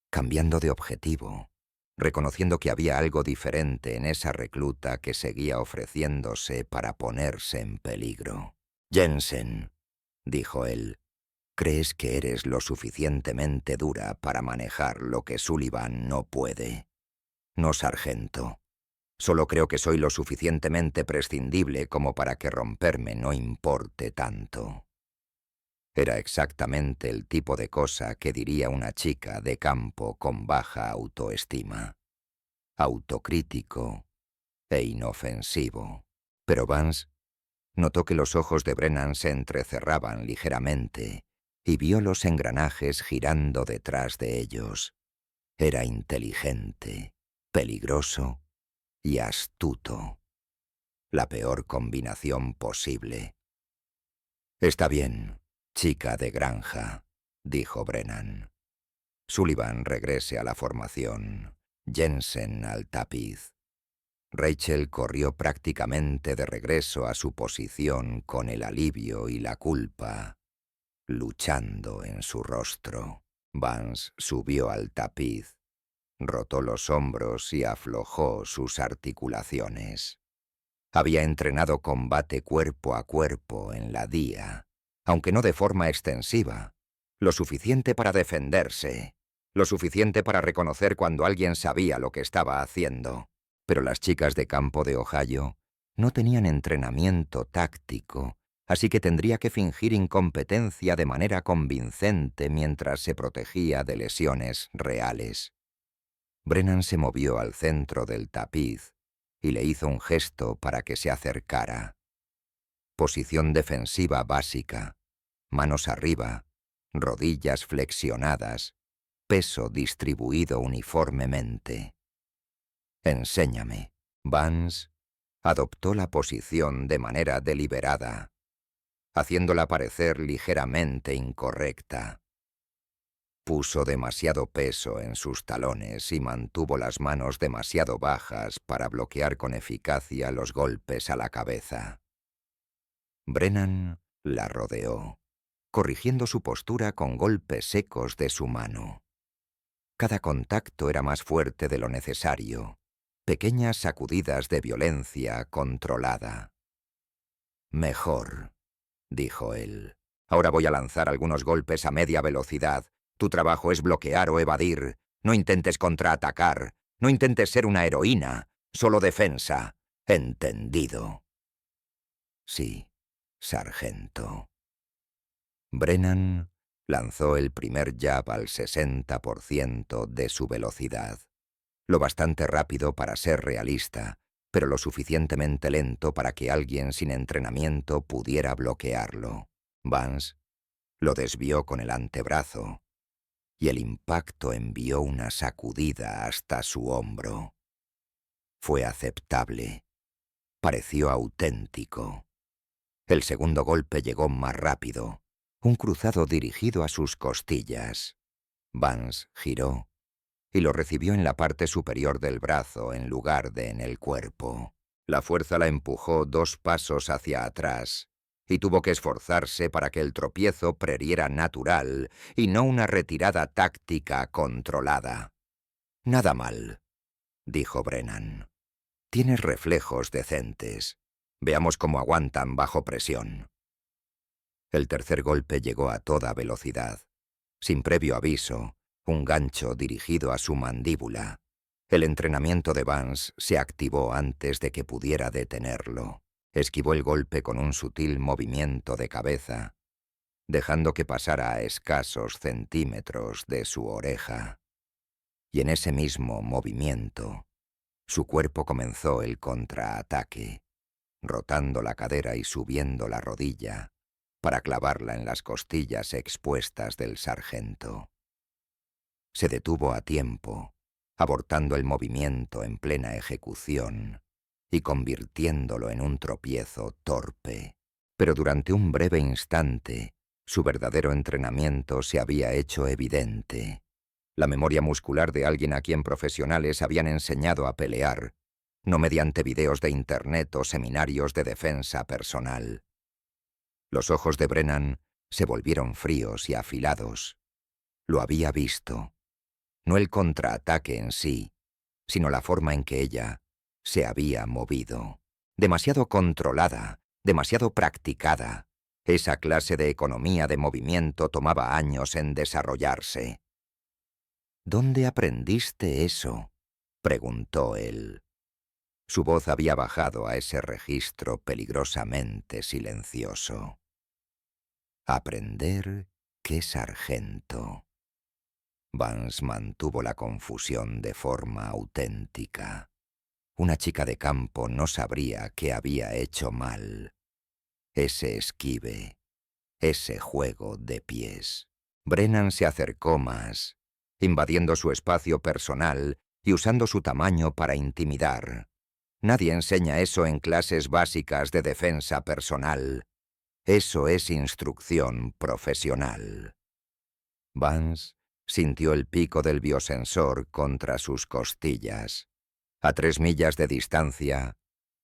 cambiando de objetivo, reconociendo que había algo diferente en esa recluta que seguía ofreciéndose para ponerse en peligro. «Jensen», dijo él, «¿crees que eres lo suficientemente dura para manejar lo que Sullivan no puede? No, sargento. Solo creo que soy lo suficientemente prescindible como para que romperme no importe tanto». Era exactamente el tipo de cosa que diría una chica de campo con baja autoestima. Autocrítico e inofensivo. Pero Vance notó que los ojos de Brennan se entrecerraban ligeramente y vio los engranajes girando detrás de ellos. Era inteligente, peligroso y astuto. La peor combinación posible. «Está bien, chica de granja», dijo Brennan. «Sullivan regrese a la formación. Jensen al tapiz». Rachel corrió prácticamente de regreso a su posición con el alivio y la culpa luchando en su rostro. Vance subió al tapiz, rotó los hombros y aflojó sus articulaciones. Había entrenado combate cuerpo a cuerpo en la DIA, aunque no de forma extensiva, lo suficiente para defenderse, lo suficiente para reconocer cuando alguien sabía lo que estaba haciendo. Pero las chicas de campo de Ohio no tenían entrenamiento táctico, así que tendría que fingir incompetencia de manera convincente mientras se protegía de lesiones reales. Brennan se movió al centro del tapiz y le hizo un gesto para que se acercara. Posición defensiva básica, manos arriba, rodillas flexionadas, peso distribuido uniformemente. «Enséñame». Vance adoptó la posición de manera deliberada, haciéndola parecer ligeramente incorrecta. Puso demasiado peso en sus talones y mantuvo las manos demasiado bajas para bloquear con eficacia los golpes a la cabeza. Brennan la rodeó, corrigiendo su postura con golpes secos de su mano. Cada contacto era más fuerte de lo necesario, pequeñas sacudidas de violencia controlada. «Mejor», dijo él. «Ahora voy a lanzar algunos golpes a media velocidad. Tu trabajo es bloquear o evadir. No intentes contraatacar. No intentes ser una heroína. Solo defensa. ¿Entendido?» «Sí, sargento». Brennan lanzó el primer jab al 60% de su velocidad. Lo bastante rápido para ser realista, pero lo suficientemente lento para que alguien sin entrenamiento pudiera bloquearlo. Vance lo desvió con el antebrazo, y el impacto envió una sacudida hasta su hombro. Fue aceptable. Pareció auténtico. El segundo golpe llegó más rápido, un cruzado dirigido a sus costillas. Vance giró y lo recibió en la parte superior del brazo en lugar de en el cuerpo. La fuerza la empujó 2 pasos hacia atrás y tuvo que esforzarse para que el tropiezo preriera natural y no una retirada táctica controlada. «Nada mal», dijo Brennan. «Tienes reflejos decentes. Veamos cómo aguantan bajo presión». El tercer golpe llegó a toda velocidad, sin previo aviso, un gancho dirigido a su mandíbula. El entrenamiento de Vance se activó antes de que pudiera detenerlo. Esquivó el golpe con un sutil movimiento de cabeza, dejando que pasara a escasos centímetros de su oreja. Y en ese mismo movimiento, su cuerpo comenzó el contraataque, rotando la cadera y subiendo la rodilla para clavarla en las costillas expuestas del sargento. Se detuvo a tiempo, abortando el movimiento en plena ejecución, y convirtiéndolo en un tropiezo torpe. Pero durante un breve instante, su verdadero entrenamiento se había hecho evidente. La memoria muscular de alguien a quien profesionales habían enseñado a pelear, no mediante videos de internet o seminarios de defensa personal. Los ojos de Brennan se volvieron fríos y afilados. Lo había visto. No el contraataque en sí, sino la forma en que ella se había movido. Demasiado controlada, demasiado practicada. Esa clase de economía de movimiento tomaba años en desarrollarse. «¿Dónde aprendiste eso?», preguntó él. Su voz había bajado a ese registro peligrosamente silencioso. «Aprender qué sargento». Vance mantuvo la confusión de forma auténtica. Una chica de campo no sabría qué había hecho mal. Ese esquive, ese juego de pies. Brennan se acercó más, invadiendo su espacio personal y usando su tamaño para intimidar. Nadie enseña eso en clases básicas de defensa personal. Eso es instrucción profesional. Vance sintió el pico del biosensor contra sus costillas. A 3 millas de distancia,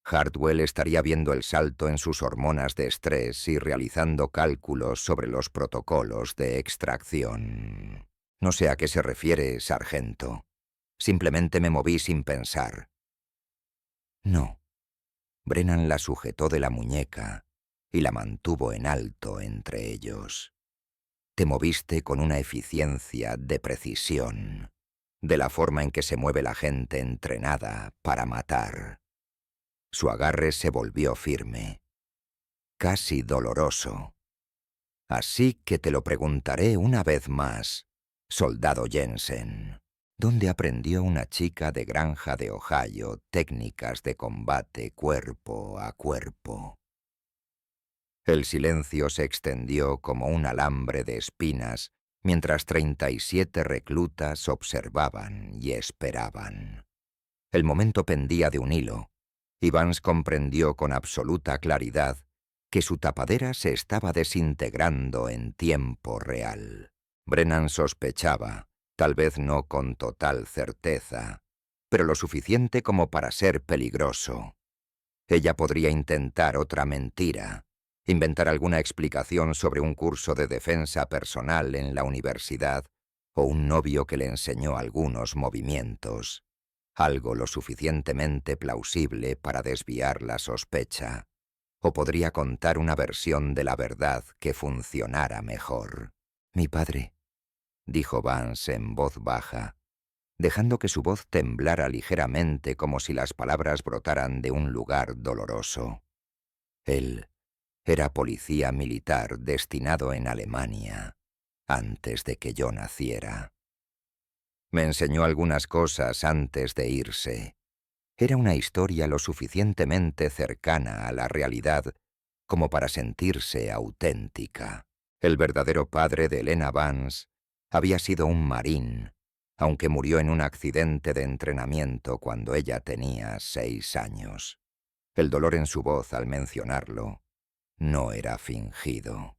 Hartwell estaría viendo el salto en sus hormonas de estrés y realizando cálculos sobre los protocolos de extracción. «No sé a qué se refiere, sargento. Simplemente me moví sin pensar». «No». Brennan la sujetó de la muñeca y la mantuvo en alto entre ellos. «Te moviste con una eficiencia de precisión, de la forma en que se mueve la gente entrenada para matar». Su agarre se volvió firme, casi doloroso. «Así que te lo preguntaré una vez más, soldado Jensen. ¿Dónde aprendió una chica de granja de Ohio técnicas de combate cuerpo a cuerpo?» El silencio se extendió como un alambre de espinas mientras 37 reclutas observaban y esperaban. El momento pendía de un hilo, y Vance comprendió con absoluta claridad que su tapadera se estaba desintegrando en tiempo real. Brennan sospechaba, tal vez no con total certeza, pero lo suficiente como para ser peligroso. Ella podría intentar otra mentira, inventar alguna explicación sobre un curso de defensa personal en la universidad o un novio que le enseñó algunos movimientos. Algo lo suficientemente plausible para desviar la sospecha. O podría contar una versión de la verdad que funcionara mejor. «Mi padre», dijo Vance en voz baja, dejando que su voz temblara ligeramente como si las palabras brotaran de un lugar doloroso. «Él era policía militar destinado en Alemania antes de que yo naciera. Me enseñó algunas cosas antes de irse. Era una historia lo suficientemente cercana a la realidad como para sentirse auténtica. El verdadero padre de Helena Vance había sido un marín, aunque murió en un accidente de entrenamiento cuando ella tenía 6 años. El dolor en su voz al mencionarlo no era fingido.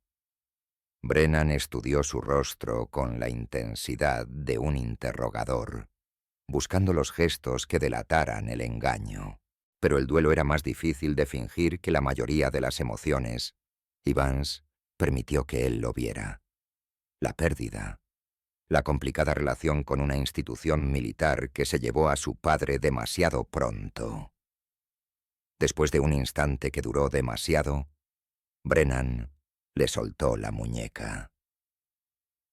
Brennan estudió su rostro con la intensidad de un interrogador, buscando los gestos que delataran el engaño. Pero el duelo era más difícil de fingir que la mayoría de las emociones, y Vance permitió que él lo viera. La pérdida, la complicada relación con una institución militar que se llevó a su padre demasiado pronto. Después de un instante que duró demasiado, Brennan le soltó la muñeca.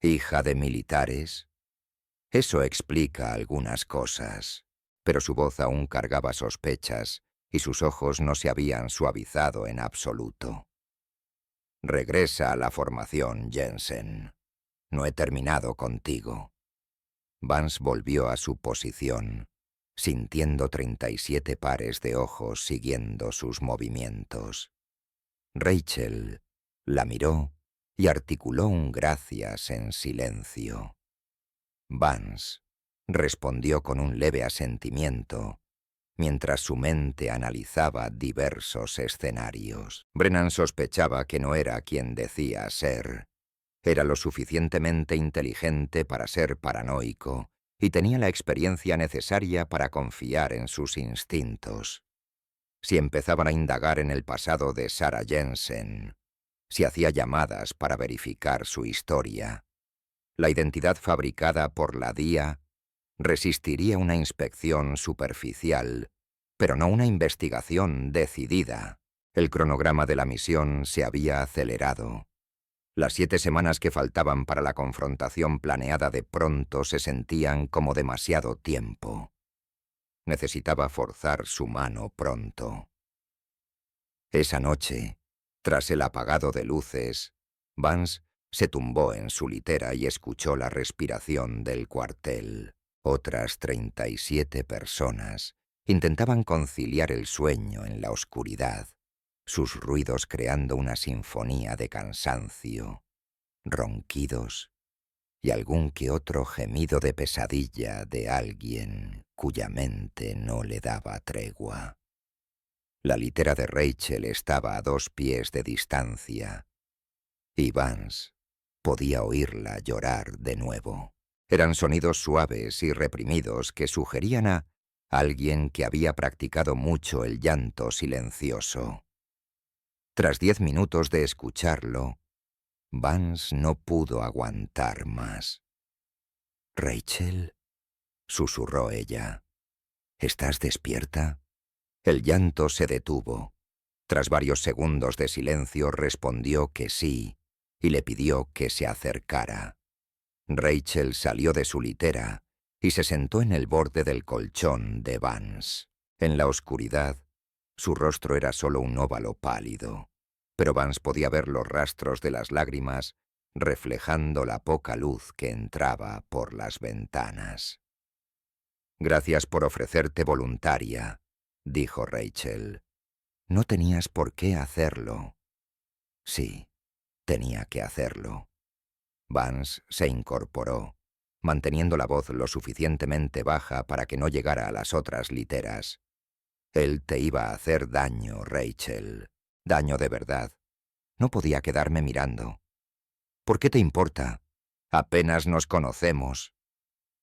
«¿Hija de militares?» Eso explica algunas cosas, pero su voz aún cargaba sospechas y sus ojos no se habían suavizado en absoluto. «Regresa a la formación, Jensen. No he terminado contigo». Vance volvió a su posición, sintiendo 37 pares de ojos siguiendo sus movimientos. Rachel la miró y articuló un gracias en silencio. Vance respondió con un leve asentimiento mientras su mente analizaba diversos escenarios. Brennan sospechaba que no era quien decía ser. Era lo suficientemente inteligente para ser paranoico y tenía la experiencia necesaria para confiar en sus instintos. Si empezaban a indagar en el pasado de Sarah Jensen, si hacía llamadas para verificar su historia, la identidad fabricada por la DIA resistiría una inspección superficial, pero no una investigación decidida. El cronograma de la misión se había acelerado. Las 7 semanas que faltaban para la confrontación planeada de pronto se sentían como demasiado tiempo. Necesitaba forzar su mano pronto. Esa noche, tras el apagado de luces, Vance se tumbó en su litera y escuchó la respiración del cuartel. Otras 37 personas intentaban conciliar el sueño en la oscuridad, sus ruidos creando una sinfonía de cansancio, ronquidos y algún que otro gemido de pesadilla de alguien cuya mente no le daba tregua. La litera de Rachel estaba a 2 pies de distancia y Vance podía oírla llorar de nuevo. Eran sonidos suaves y reprimidos que sugerían a alguien que había practicado mucho el llanto silencioso. Tras 10 minutos de escucharlo, Vance no pudo aguantar más. «Rachel», susurró ella, «¿estás despierta?» El llanto se detuvo. Tras varios segundos de silencio respondió que sí y le pidió que se acercara. Rachel salió de su litera y se sentó en el borde del colchón de Vance. En la oscuridad, su rostro era solo un óvalo pálido, pero Vance podía ver los rastros de las lágrimas reflejando la poca luz que entraba por las ventanas. «Gracias por ofrecerte voluntaria», dijo Rachel. «No tenías por qué hacerlo». Sí, tenía que hacerlo. Vance se incorporó, manteniendo la voz lo suficientemente baja para que no llegara a las otras literas. «Él te iba a hacer daño, Rachel. Daño de verdad. No podía quedarme mirando. ¿Por qué te importa? Apenas nos conocemos».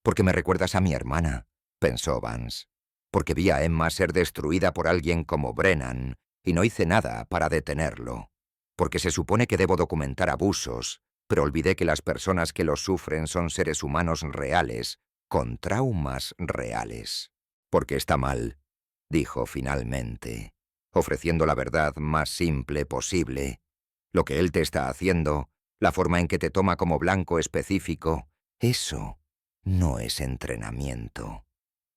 «Porque me recuerdas a mi hermana», pensó Vance. «Porque vi a Emma ser destruida por alguien como Brennan y no hice nada para detenerlo. Porque se supone que debo documentar abusos, pero olvidé que las personas que los sufren son seres humanos reales, con traumas reales». «Porque está mal», dijo finalmente, ofreciendo la verdad más simple posible. «Lo que él te está haciendo, la forma en que te toma como blanco específico, eso no es entrenamiento.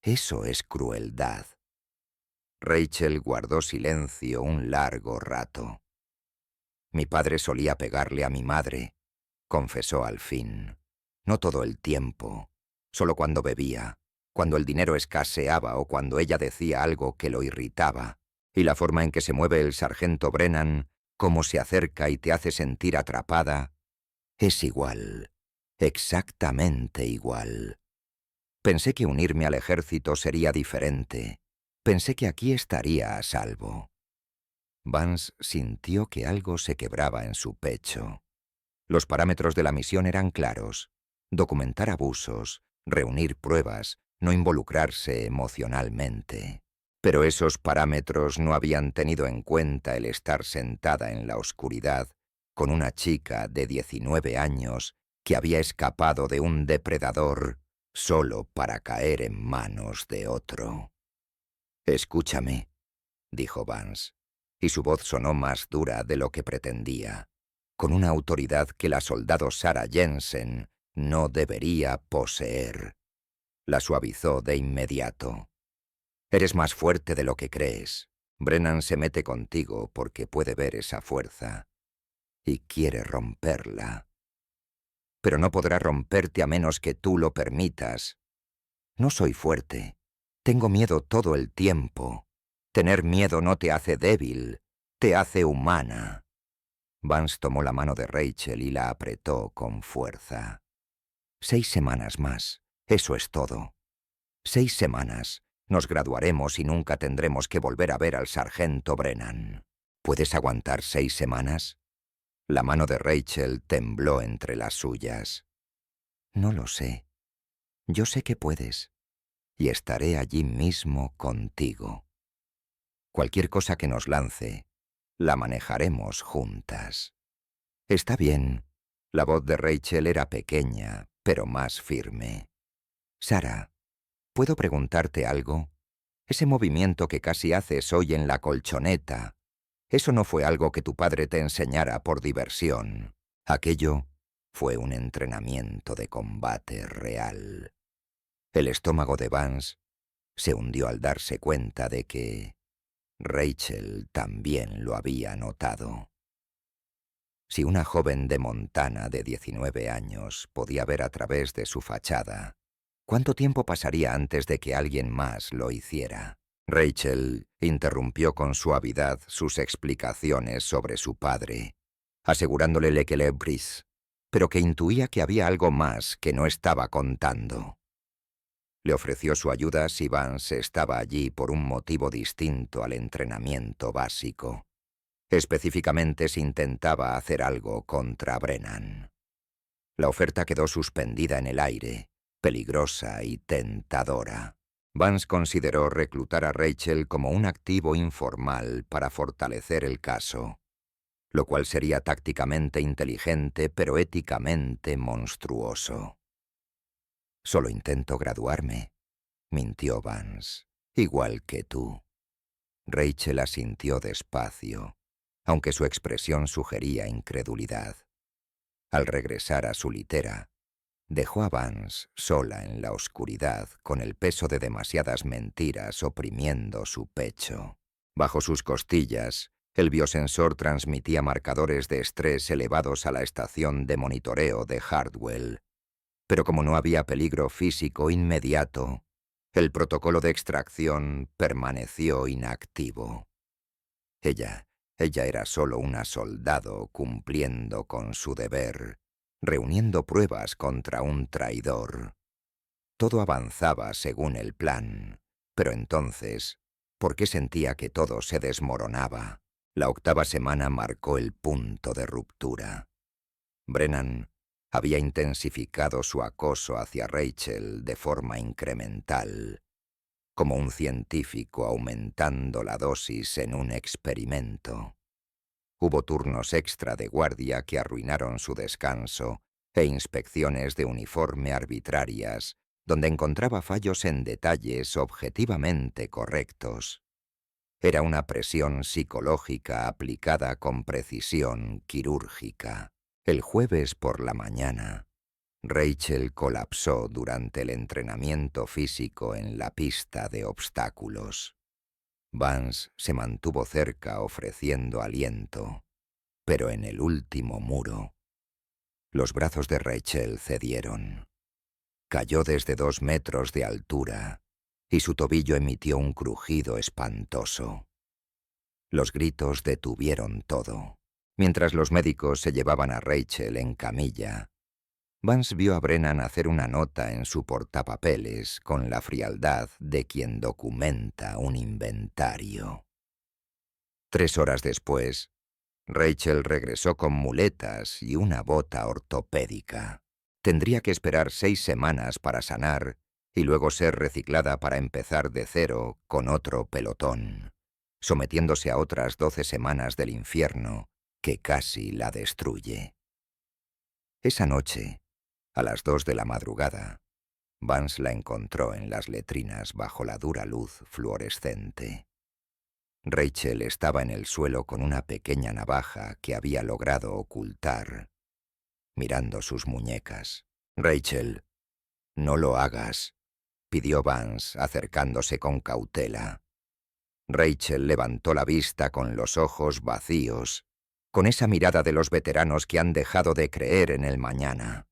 Eso es crueldad». Rachel guardó silencio un largo rato. «Mi padre solía pegarle a mi madre», confesó al fin. «No todo el tiempo, solo cuando bebía, cuando el dinero escaseaba o cuando ella decía algo que lo irritaba. Y la forma en que se mueve el sargento Brennan, cómo se acerca y te hace sentir atrapada, es igual, exactamente igual. Pensé que unirme al ejército sería diferente. Pensé que aquí estaría a salvo». Vance sintió que algo se quebraba en su pecho. Los parámetros de la misión eran claros: documentar abusos, reunir pruebas, no involucrarse emocionalmente. Pero esos parámetros no habían tenido en cuenta el estar sentada en la oscuridad con una chica de 19 años que había escapado de un depredador solo para caer en manos de otro. «Escúchame», dijo Vance, y su voz sonó más dura de lo que pretendía, con una autoridad que la soldado Sarah Jensen no debería poseer. La suavizó de inmediato. «Eres más fuerte de lo que crees. Brennan se mete contigo porque puede ver esa fuerza y quiere romperla. Pero no podrá romperte a menos que tú lo permitas. No soy fuerte. Tengo miedo todo el tiempo. Tener miedo no te hace débil, te hace humana». Vance tomó la mano de Rachel y la apretó con fuerza. 6 semanas más, eso es todo. 6 semanas, Nos graduaremos y nunca tendremos que volver a ver al sargento Brennan. ¿Puedes aguantar 6 semanas? La mano de Rachel tembló entre las suyas. No lo sé. Yo sé que puedes. Y estaré allí mismo contigo. Cualquier cosa que nos lance, la manejaremos juntas. Está bien. La voz de Rachel era pequeña, pero más firme. Sarah, ¿puedo preguntarte algo? Ese movimiento que casi haces hoy en la colchoneta, eso no fue algo que tu padre te enseñara por diversión. Aquello fue un entrenamiento de combate real. El estómago de Vance se hundió al darse cuenta de que Rachel también lo había notado. Si una joven de Montana de 19 años podía ver a través de su fachada, ¿cuánto tiempo pasaría antes de que alguien más lo hiciera? Rachel interrumpió con suavidad sus explicaciones sobre su padre, asegurándole que le bris, pero que intuía que había algo más que no estaba contando. Le ofreció su ayuda si Vance estaba allí por un motivo distinto al entrenamiento básico. Específicamente si intentaba hacer algo contra Brennan. La oferta quedó suspendida en el aire, peligrosa y tentadora. Vance consideró reclutar a Rachel como un activo informal para fortalecer el caso, lo cual sería tácticamente inteligente pero éticamente monstruoso. «Solo intento graduarme», mintió Vance, «igual que tú». Rachel asintió despacio, aunque su expresión sugería incredulidad. Al regresar a su litera, dejó a Vance sola en la oscuridad con el peso de demasiadas mentiras oprimiendo su pecho. Bajo sus costillas, el biosensor transmitía marcadores de estrés elevados a la estación de monitoreo de Hardwell. Pero como no había peligro físico inmediato, el protocolo de extracción permaneció inactivo. Ella era solo una soldado cumpliendo con su deber, reuniendo pruebas contra un traidor. Todo avanzaba según el plan, pero entonces, ¿por qué sentía que todo se desmoronaba? La 8ª semana marcó el punto de ruptura. Brennan había intensificado su acoso hacia Rachel de forma incremental, como un científico aumentando la dosis en un experimento. Hubo turnos extra de guardia que arruinaron su descanso e inspecciones de uniforme arbitrarias, donde encontraba fallos en detalles objetivamente correctos. Era una presión psicológica aplicada con precisión quirúrgica. El jueves por la mañana, Rachel colapsó durante el entrenamiento físico en la pista de obstáculos. Vance se mantuvo cerca ofreciendo aliento, pero en el último muro, los brazos de Rachel cedieron. Cayó desde 2 metros de altura y su tobillo emitió un crujido espantoso. Los gritos detuvieron todo. Mientras los médicos se llevaban a Rachel en camilla, Vance vio a Brennan hacer una nota en su portapapeles con la frialdad de quien documenta un inventario. 3 horas después, Rachel regresó con muletas y una bota ortopédica. Tendría que esperar 6 semanas para sanar y luego ser reciclada para empezar de cero con otro pelotón, sometiéndose a otras 12 semanas del infierno que casi la destruye. Esa noche, a las 2 de la madrugada, Vance la encontró en las letrinas bajo la dura luz fluorescente. Rachel estaba en el suelo con una pequeña navaja que había logrado ocultar, mirando sus muñecas. «Rachel, no lo hagas», pidió Vance, acercándose con cautela. Rachel levantó la vista con los ojos vacíos, con esa mirada de los veteranos que han dejado de creer en el mañana.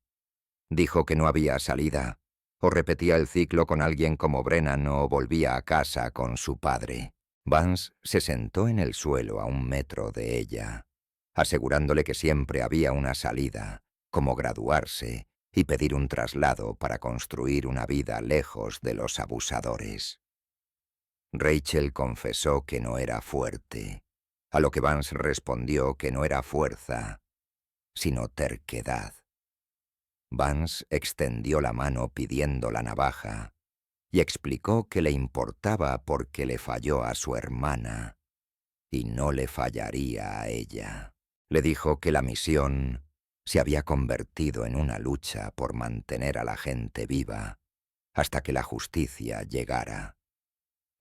Dijo que no había salida, o repetía el ciclo con alguien como Brennan o volvía a casa con su padre. Vance se sentó en el suelo a 1 metro de ella, asegurándole que siempre había una salida, como graduarse y pedir un traslado para construir una vida lejos de los abusadores. Rachel confesó que no era fuerte, a lo que Vance respondió que no era fuerza, sino terquedad. Vance extendió la mano pidiendo la navaja y explicó que le importaba porque le falló a su hermana y no le fallaría a ella. Le dijo que la misión se había convertido en una lucha por mantener a la gente viva hasta que la justicia llegara.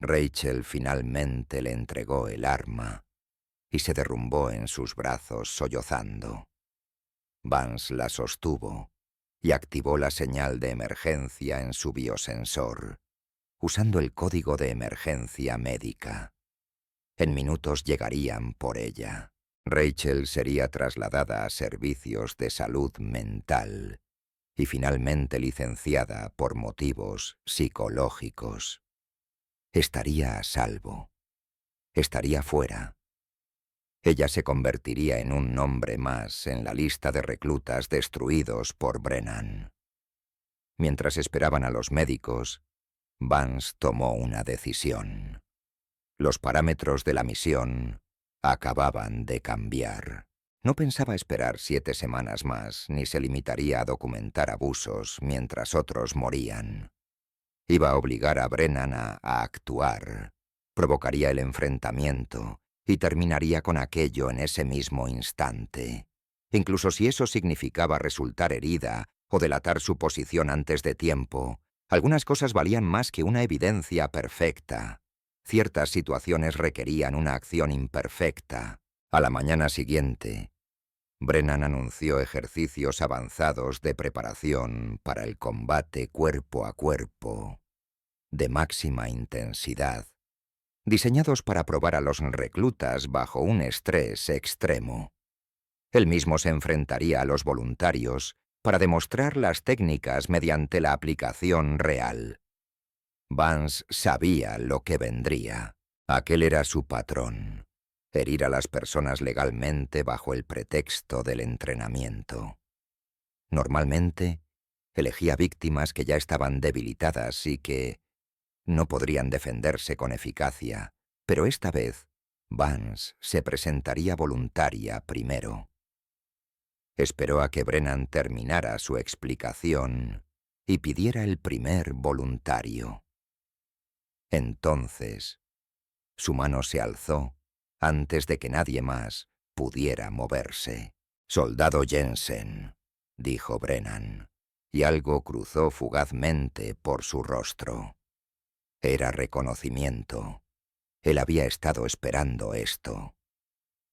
Rachel finalmente le entregó el arma y se derrumbó en sus brazos sollozando. Vance la sostuvo y activó la señal de emergencia en su biosensor, usando el código de emergencia médica. En minutos llegarían por ella. Rachel sería trasladada a servicios de salud mental y finalmente licenciada por motivos psicológicos. Estaría a salvo. Estaría fuera. Ella se convertiría en un nombre más en la lista de reclutas destruidos por Brennan. Mientras esperaban a los médicos, Vance tomó una decisión. Los parámetros de la misión acababan de cambiar. No pensaba esperar 7 semanas más, ni se limitaría a documentar abusos mientras otros morían. Iba a obligar a Brennan a actuar. Provocaría el enfrentamiento y terminaría con aquello en ese mismo instante. Incluso si eso significaba resultar herida o delatar su posición antes de tiempo, algunas cosas valían más que una evidencia perfecta. Ciertas situaciones requerían una acción imperfecta. A la mañana siguiente, Brennan anunció ejercicios avanzados de preparación para el combate cuerpo a cuerpo, de máxima intensidad, diseñados para probar a los reclutas bajo un estrés extremo. Él mismo se enfrentaría a los voluntarios para demostrar las técnicas mediante la aplicación real. Vance sabía lo que vendría. Aquel era su patrón: herir a las personas legalmente bajo el pretexto del entrenamiento. Normalmente, elegía víctimas que ya estaban debilitadas y que no podrían defenderse con eficacia, pero esta vez Vance se presentaría voluntaria primero. Esperó a que Brennan terminara su explicación y pidiera el primer voluntario. Entonces, su mano se alzó antes de que nadie más pudiera moverse. «Soldado Jensen», dijo Brennan, y algo cruzó fugazmente por su rostro. Era reconocimiento. Él había estado esperando esto.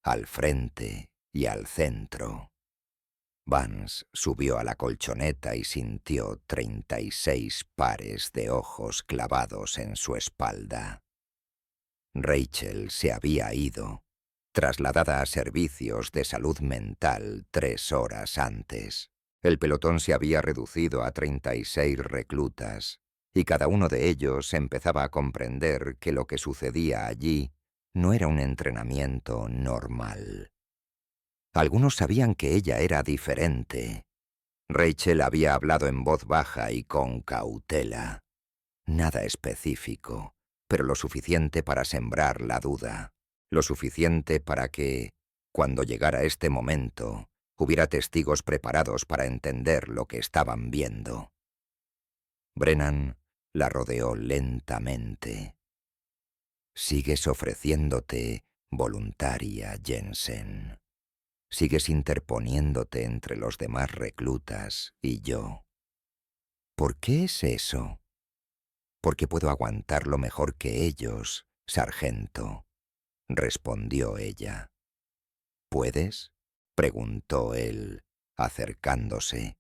Al frente y al centro. Vance subió a la colchoneta y sintió 36 pares de ojos clavados en su espalda. Rachel se había ido, trasladada a servicios de salud mental 3 horas antes. El pelotón se había reducido a 36 reclutas, y cada uno de ellos empezaba a comprender que lo que sucedía allí no era un entrenamiento normal. Algunos sabían que ella era diferente. Rachel había hablado en voz baja y con cautela. Nada específico, pero lo suficiente para sembrar la duda. Lo suficiente para que, cuando llegara este momento, hubiera testigos preparados para entender lo que estaban viendo. Brennan la rodeó lentamente. «Sigues ofreciéndote voluntaria, Jensen. Sigues interponiéndote entre los demás reclutas y yo. ¿Por qué es eso?» «Porque puedo aguantarlo mejor que ellos, sargento», respondió ella. «¿Puedes?», preguntó él, acercándose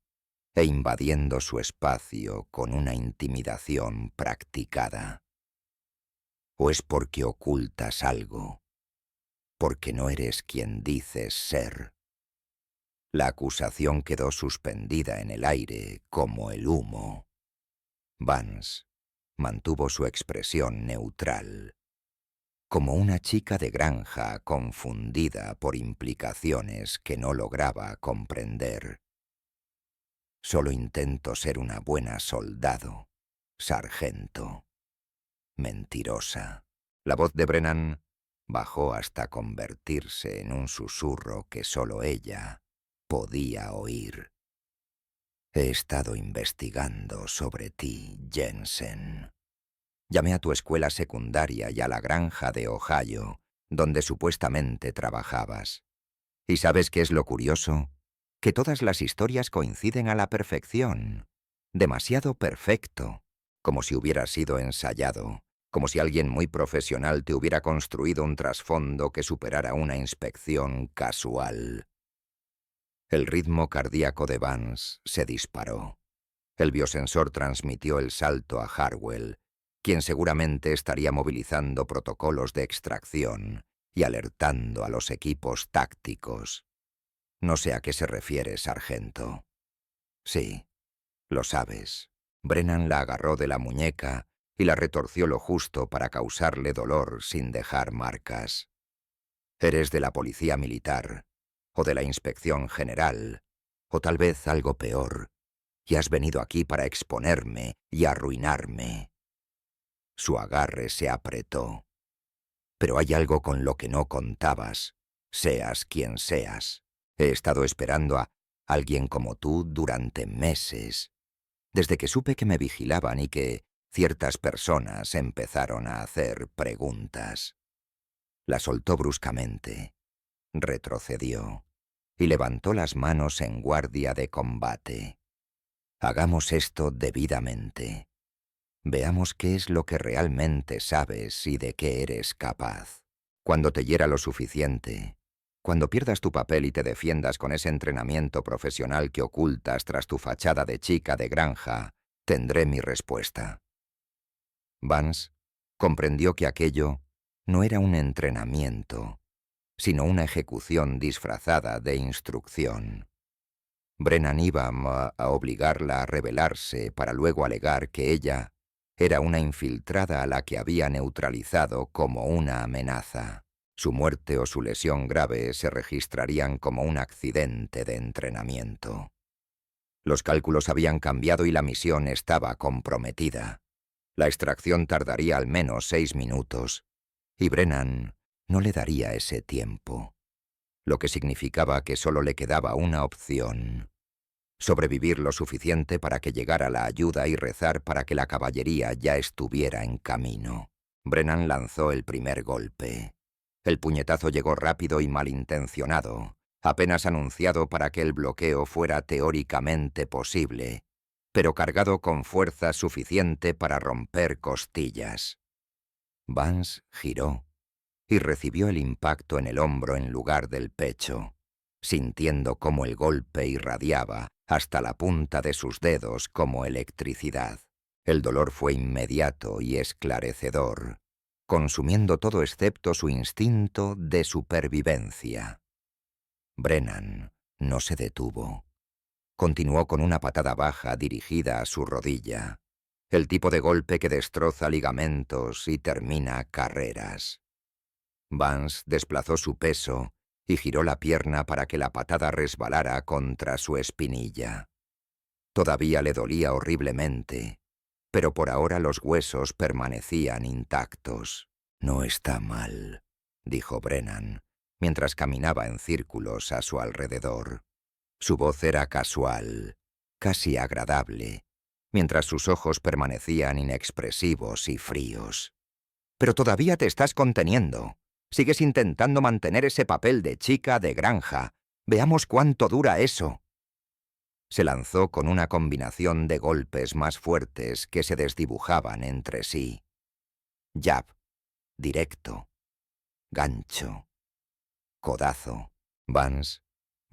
e invadiendo su espacio con una intimidación practicada. «¿O es porque ocultas algo? Porque no eres quien dices ser?» La acusación quedó suspendida en el aire como el humo. Vance mantuvo su expresión neutral, como una chica de granja confundida por implicaciones que no lograba comprender. «Solo intento ser una buena soldado, sargento». Mentirosa. La voz de Brennan bajó hasta convertirse en un susurro que solo ella podía oír. He estado investigando sobre ti, Jensen. Llamé a tu escuela secundaria y a la granja de Ohio, donde supuestamente trabajabas. ¿Y sabes qué es lo curioso? Que todas las historias coinciden a la perfección. Demasiado perfecto, como si hubiera sido ensayado, como si alguien muy profesional te hubiera construido un trasfondo que superara una inspección casual. El ritmo cardíaco de Vance se disparó. El biosensor transmitió el salto a Harwell, quien seguramente estaría movilizando protocolos de extracción y alertando a los equipos tácticos. No sé a qué se refiere, sargento. Sí, lo sabes. Brennan la agarró de la muñeca y la retorció lo justo para causarle dolor sin dejar marcas. Eres de la policía militar, o de la inspección general, o tal vez algo peor, y has venido aquí para exponerme y arruinarme. Su agarre se apretó. Pero hay algo con lo que no contabas, seas quien seas. He estado esperando a alguien como tú durante meses, desde que supe que me vigilaban y que ciertas personas empezaron a hacer preguntas. La soltó bruscamente, retrocedió y levantó las manos en guardia de combate. Hagamos esto debidamente. Veamos qué es lo que realmente sabes y de qué eres capaz. Cuando te hiera lo suficiente, cuando pierdas tu papel y te defiendas con ese entrenamiento profesional que ocultas tras tu fachada de chica de granja, tendré mi respuesta. Vance comprendió que aquello no era un entrenamiento, sino una ejecución disfrazada de instrucción. Brennan iba a obligarla a rebelarse para luego alegar que ella era una infiltrada a la que había neutralizado como una amenaza. Su muerte o su lesión grave se registrarían como un accidente de entrenamiento. Los cálculos habían cambiado y la misión estaba comprometida. La extracción tardaría al menos 6 minutos, y Brennan no le daría ese tiempo, lo que significaba que solo le quedaba una opción: sobrevivir lo suficiente para que llegara la ayuda y rezar para que la caballería ya estuviera en camino. Brennan lanzó el primer golpe. El puñetazo llegó rápido y malintencionado, apenas anunciado para que el bloqueo fuera teóricamente posible, pero cargado con fuerza suficiente para romper costillas. Vance giró y recibió el impacto en el hombro en lugar del pecho, sintiendo cómo el golpe irradiaba hasta la punta de sus dedos como electricidad. El dolor fue inmediato y esclarecedor, consumiendo todo excepto su instinto de supervivencia. Brennan no se detuvo. Continuó con una patada baja dirigida a su rodilla, el tipo de golpe que destroza ligamentos y termina carreras. Vance desplazó su peso y giró la pierna para que la patada resbalara contra su espinilla. Todavía le dolía horriblemente, pero por ahora los huesos permanecían intactos. «No está mal», dijo Brennan, mientras caminaba en círculos a su alrededor. Su voz era casual, casi agradable, mientras sus ojos permanecían inexpresivos y fríos. «Pero todavía te estás conteniendo. Sigues intentando mantener ese papel de chica de granja. Veamos cuánto dura eso». Se lanzó con una combinación de golpes más fuertes que se desdibujaban entre sí. Jab, directo, gancho, codazo. Vance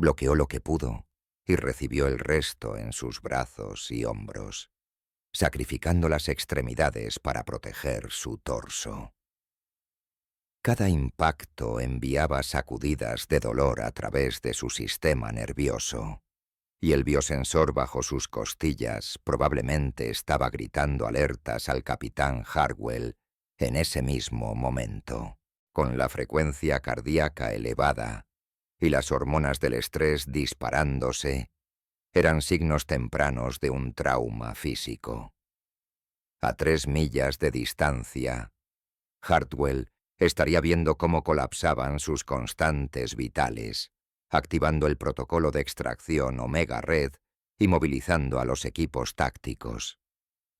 bloqueó lo que pudo y recibió el resto en sus brazos y hombros, sacrificando las extremidades para proteger su torso. Cada impacto enviaba sacudidas de dolor a través de su sistema nervioso, y el biosensor bajo sus costillas probablemente estaba gritando alertas al capitán Harwell en ese mismo momento. Con la frecuencia cardíaca elevada y las hormonas del estrés disparándose, eran signos tempranos de un trauma físico. A 3 millas de distancia, Hartwell estaría viendo cómo colapsaban sus constantes vitales, activando el protocolo de extracción Omega Red y movilizando a los equipos tácticos.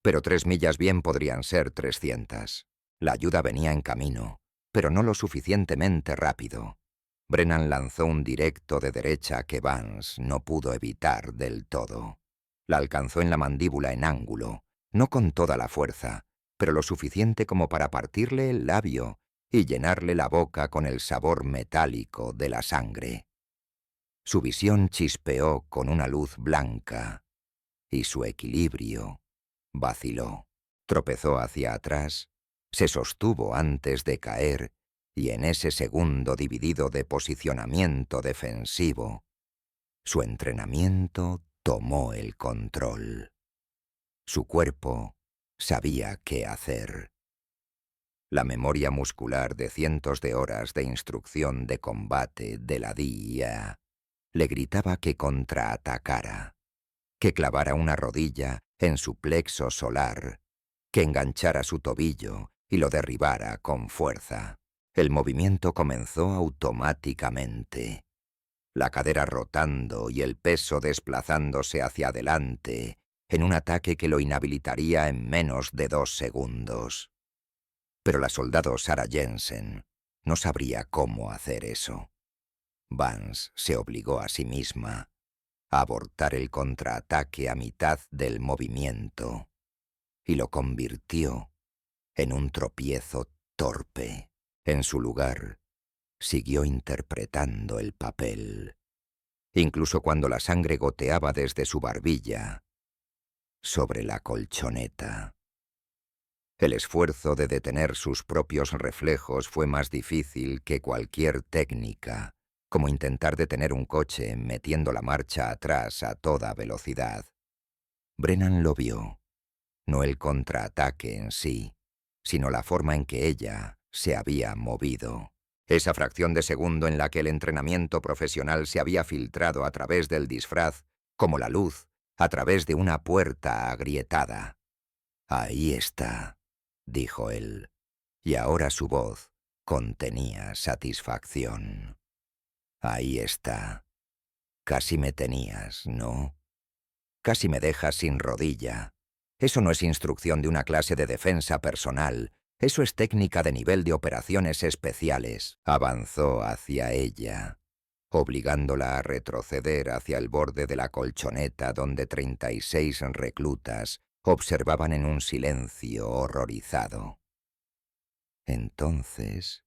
Pero 3 millas bien podrían ser 300. La ayuda venía en camino, pero no lo suficientemente rápido. Brennan lanzó un directo de derecha que Vance no pudo evitar del todo. La alcanzó en la mandíbula en ángulo, no con toda la fuerza, pero lo suficiente como para partirle el labio y llenarle la boca con el sabor metálico de la sangre. Su visión chispeó con una luz blanca y su equilibrio vaciló. Tropezó hacia atrás, se sostuvo antes de caer y en ese segundo dividido de posicionamiento defensivo, su entrenamiento tomó el control. Su cuerpo sabía qué hacer. La memoria muscular de cientos de horas de instrucción de combate de la DIA le gritaba que contraatacara, que clavara una rodilla en su plexo solar, que enganchara su tobillo y lo derribara con fuerza. El movimiento comenzó automáticamente, la cadera rotando y el peso desplazándose hacia adelante en un ataque que lo inhabilitaría en menos de 2 segundos. Pero la soldado Sarah Jensen no sabría cómo hacer eso. Vance se obligó a sí misma a abortar el contraataque a mitad del movimiento y lo convirtió en un tropiezo torpe. En su lugar, siguió interpretando el papel, incluso cuando la sangre goteaba desde su barbilla sobre la colchoneta. El esfuerzo de detener sus propios reflejos fue más difícil que cualquier técnica, como intentar detener un coche metiendo la marcha atrás a toda velocidad. Brennan lo vio, no el contraataque en sí, sino la forma en que ella se había movido. Esa fracción de segundo en la que el entrenamiento profesional se había filtrado a través del disfraz, como la luz, a través de una puerta agrietada. «Ahí está», dijo él, y ahora su voz contenía satisfacción. «Ahí está. Casi me tenías, ¿no? Casi me dejas sin rodilla. Eso no es instrucción de una clase de defensa personal. Eso es técnica de nivel de operaciones especiales». Avanzó hacia ella, obligándola a retroceder hacia el borde de la colchoneta donde 36 reclutas observaban en un silencio horrorizado. «Entonces,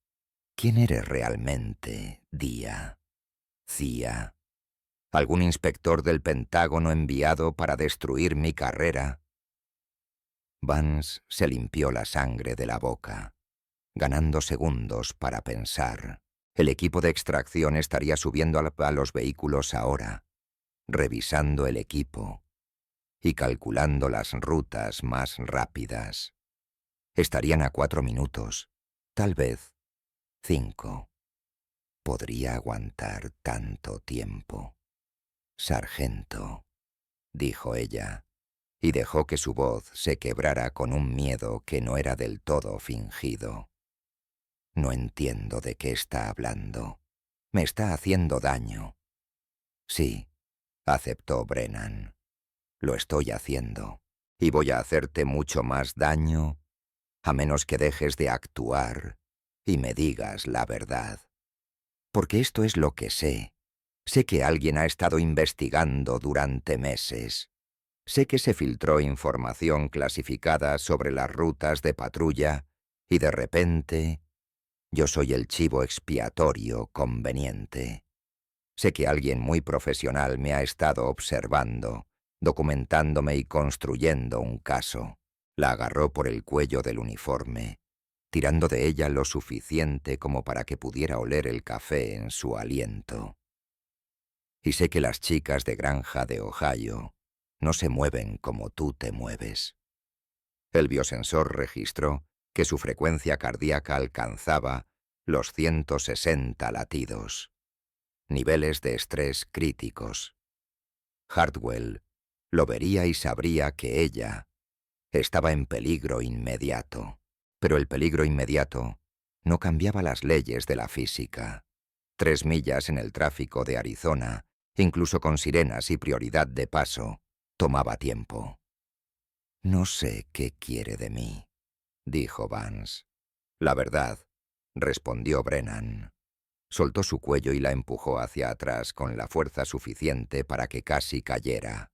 ¿quién eres realmente, Dia? CIA. ¿Algún inspector del Pentágono enviado para destruir mi carrera?» Vance se limpió la sangre de la boca, ganando segundos para pensar. El equipo de extracción estaría subiendo a los vehículos ahora, revisando el equipo y calculando las rutas más rápidas. Estarían a 4 minutos, tal vez 5. Podría aguantar tanto tiempo. «Sargento», dijo ella, y dejó que su voz se quebrara con un miedo que no era del todo fingido. «No entiendo de qué está hablando. Me está haciendo daño». «Sí», aceptó Brennan. «Lo estoy haciendo, y voy a hacerte mucho más daño a menos que dejes de actuar y me digas la verdad. Porque esto es lo que sé. Sé que alguien ha estado investigando durante meses. Sé que se filtró información clasificada sobre las rutas de patrulla y de repente yo soy el chivo expiatorio conveniente. Sé que alguien muy profesional me ha estado observando, documentándome y construyendo un caso». La agarró por el cuello del uniforme, tirando de ella lo suficiente como para que pudiera oler el café en su aliento. «Y sé que las chicas de granja de Ohio no se mueven como tú te mueves». El biosensor registró que su frecuencia cardíaca alcanzaba los 160 latidos, niveles de estrés críticos. Hartwell lo vería y sabría que ella estaba en peligro inmediato. Pero el peligro inmediato no cambiaba las leyes de la física. 3 millas en el tráfico de Arizona, incluso con sirenas y prioridad de paso, tomaba tiempo. «No sé qué quiere de mí», dijo Vance. «La verdad», respondió Brennan. Soltó su cuello y la empujó hacia atrás con la fuerza suficiente para que casi cayera.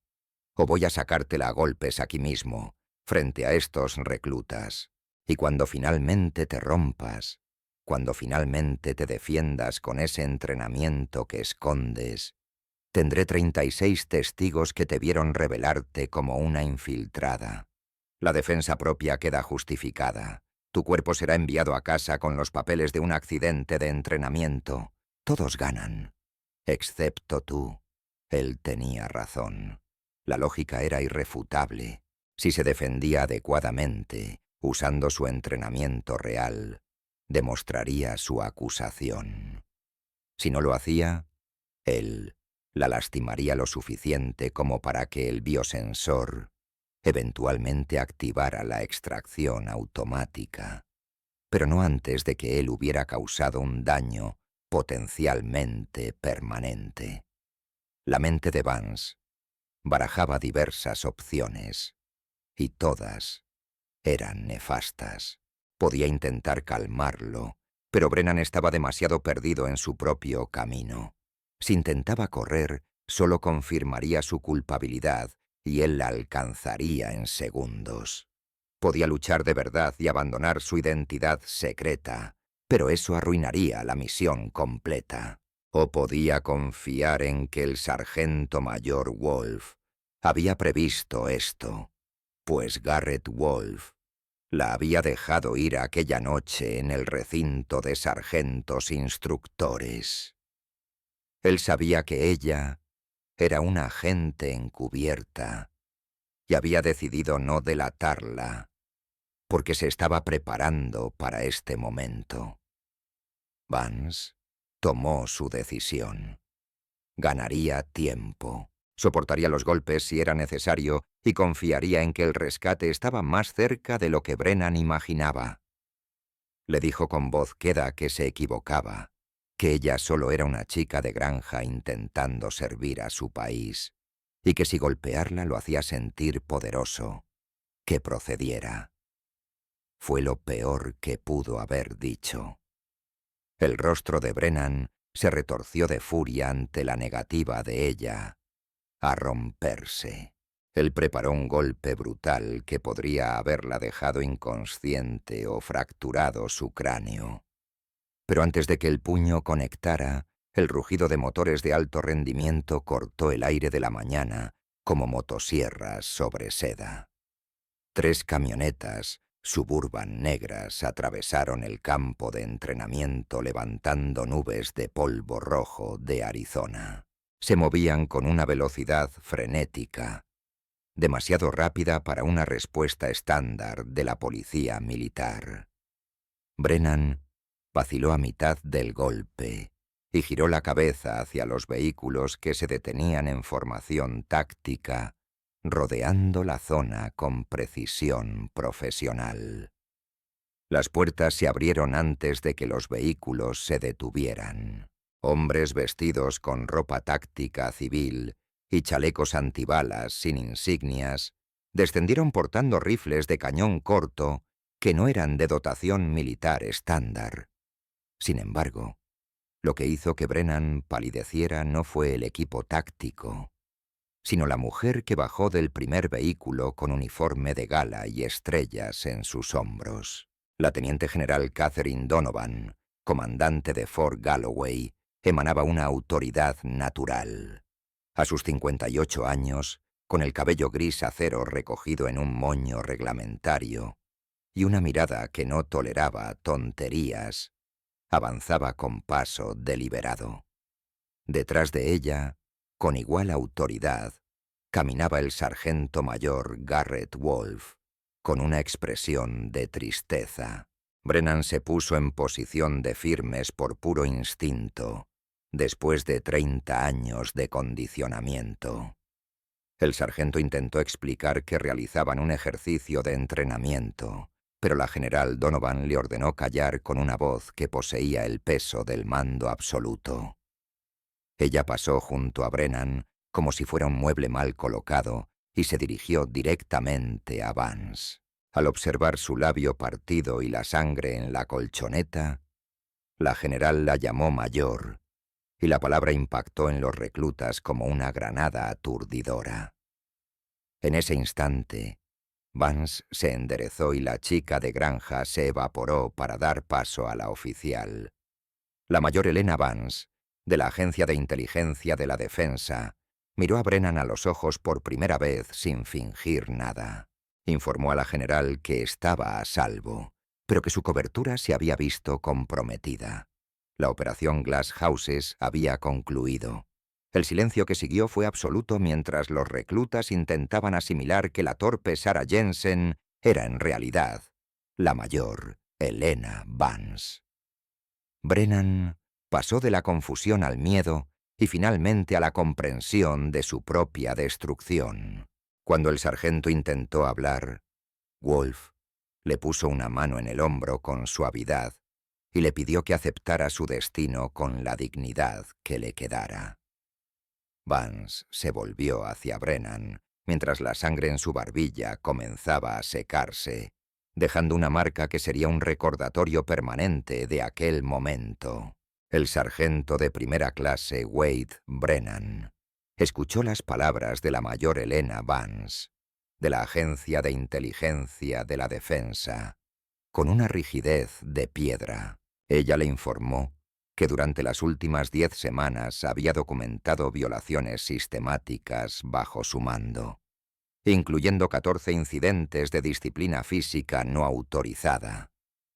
«O voy a sacártela a golpes aquí mismo, frente a estos reclutas. Y cuando finalmente te rompas, cuando finalmente te defiendas con ese entrenamiento que escondes, tendré 36 testigos que te vieron rebelarte como una infiltrada. La defensa propia queda justificada. Tu cuerpo será enviado a casa con los papeles de un accidente de entrenamiento. Todos ganan, excepto tú». Él tenía razón. La lógica era irrefutable. Si se defendía adecuadamente, usando su entrenamiento real, demostraría su acusación. Si no lo hacía, él la lastimaría lo suficiente como para que el biosensor eventualmente activara la extracción automática, pero no antes de que él hubiera causado un daño potencialmente permanente. La mente de Vance barajaba diversas opciones, y todas eran nefastas. Podía intentar calmarlo, pero Brennan estaba demasiado perdido en su propio camino. Si intentaba correr, solo confirmaría su culpabilidad y él la alcanzaría en segundos. Podía luchar de verdad y abandonar su identidad secreta, pero eso arruinaría la misión completa. O podía confiar en que el sargento mayor Wolf había previsto esto, pues Garrett Wolf la había dejado ir aquella noche en el recinto de sargentos instructores. Él sabía que ella era una agente encubierta y había decidido no delatarla porque se estaba preparando para este momento. Vance tomó su decisión. Ganaría tiempo, soportaría los golpes si era necesario y confiaría en que el rescate estaba más cerca de lo que Brennan imaginaba. Le dijo con voz queda que se equivocaba, que ella solo era una chica de granja intentando servir a su país, y que si golpearla lo hacía sentir poderoso, que procediera. Fue lo peor que pudo haber dicho. El rostro de Brennan se retorció de furia ante la negativa de ella a romperse. Él preparó un golpe brutal que podría haberla dejado inconsciente o fracturado su cráneo. Pero antes de que el puño conectara, el rugido de motores de alto rendimiento cortó el aire de la mañana como motosierras sobre seda. 3 camionetas Suburban negras atravesaron el campo de entrenamiento levantando nubes de polvo rojo de Arizona. Se movían con una velocidad frenética, demasiado rápida para una respuesta estándar de la policía militar. Brennan vaciló a mitad del golpe y giró la cabeza hacia los vehículos que se detenían en formación táctica, rodeando la zona con precisión profesional. Las puertas se abrieron antes de que los vehículos se detuvieran. Hombres vestidos con ropa táctica civil y chalecos antibalas sin insignias descendieron portando rifles de cañón corto que no eran de dotación militar estándar. Sin embargo, lo que hizo que Brennan palideciera no fue el equipo táctico, sino la mujer que bajó del primer vehículo con uniforme de gala y estrellas en sus hombros. La teniente general Catherine Donovan, comandante de Fort Galloway, emanaba una autoridad natural. A sus 58 años, con el cabello gris acero recogido en un moño reglamentario y una mirada que no toleraba tonterías, avanzaba con paso deliberado. Detrás de ella, con igual autoridad, caminaba el sargento mayor Garrett Wolf, con una expresión de tristeza. Brennan se puso en posición de firmes por puro instinto, después de 30 años de condicionamiento. El sargento intentó explicar que realizaban un ejercicio de entrenamiento, pero la general Donovan le ordenó callar con una voz que poseía el peso del mando absoluto. Ella pasó junto a Brennan como si fuera un mueble mal colocado y se dirigió directamente a Vance. Al observar su labio partido y la sangre en la colchoneta, la general la llamó mayor, y la palabra impactó en los reclutas como una granada aturdidora. En ese instante, Vance se enderezó y la chica de granja se evaporó para dar paso a la oficial. La mayor Elena Vance, de la Agencia de Inteligencia de la Defensa, miró a Brennan a los ojos por primera vez sin fingir nada. Informó a la general que estaba a salvo, pero que su cobertura se había visto comprometida. La operación Glass Houses había concluido. El silencio que siguió fue absoluto mientras los reclutas intentaban asimilar que la torpe Sarah Jensen era en realidad la mayor Elena Vance. Brennan pasó de la confusión al miedo y finalmente a la comprensión de su propia destrucción. Cuando el sargento intentó hablar, Wolf le puso una mano en el hombro con suavidad y le pidió que aceptara su destino con la dignidad que le quedara. Vance se volvió hacia Brennan mientras la sangre en su barbilla comenzaba a secarse, dejando una marca que sería un recordatorio permanente de aquel momento. El sargento de primera clase Wade Brennan escuchó las palabras de la mayor Elena Vance, de la Agencia de Inteligencia de la Defensa, con una rigidez de piedra. Ella le informó que durante las últimas 10 semanas había documentado violaciones sistemáticas bajo su mando, incluyendo 14 incidentes de disciplina física no autorizada,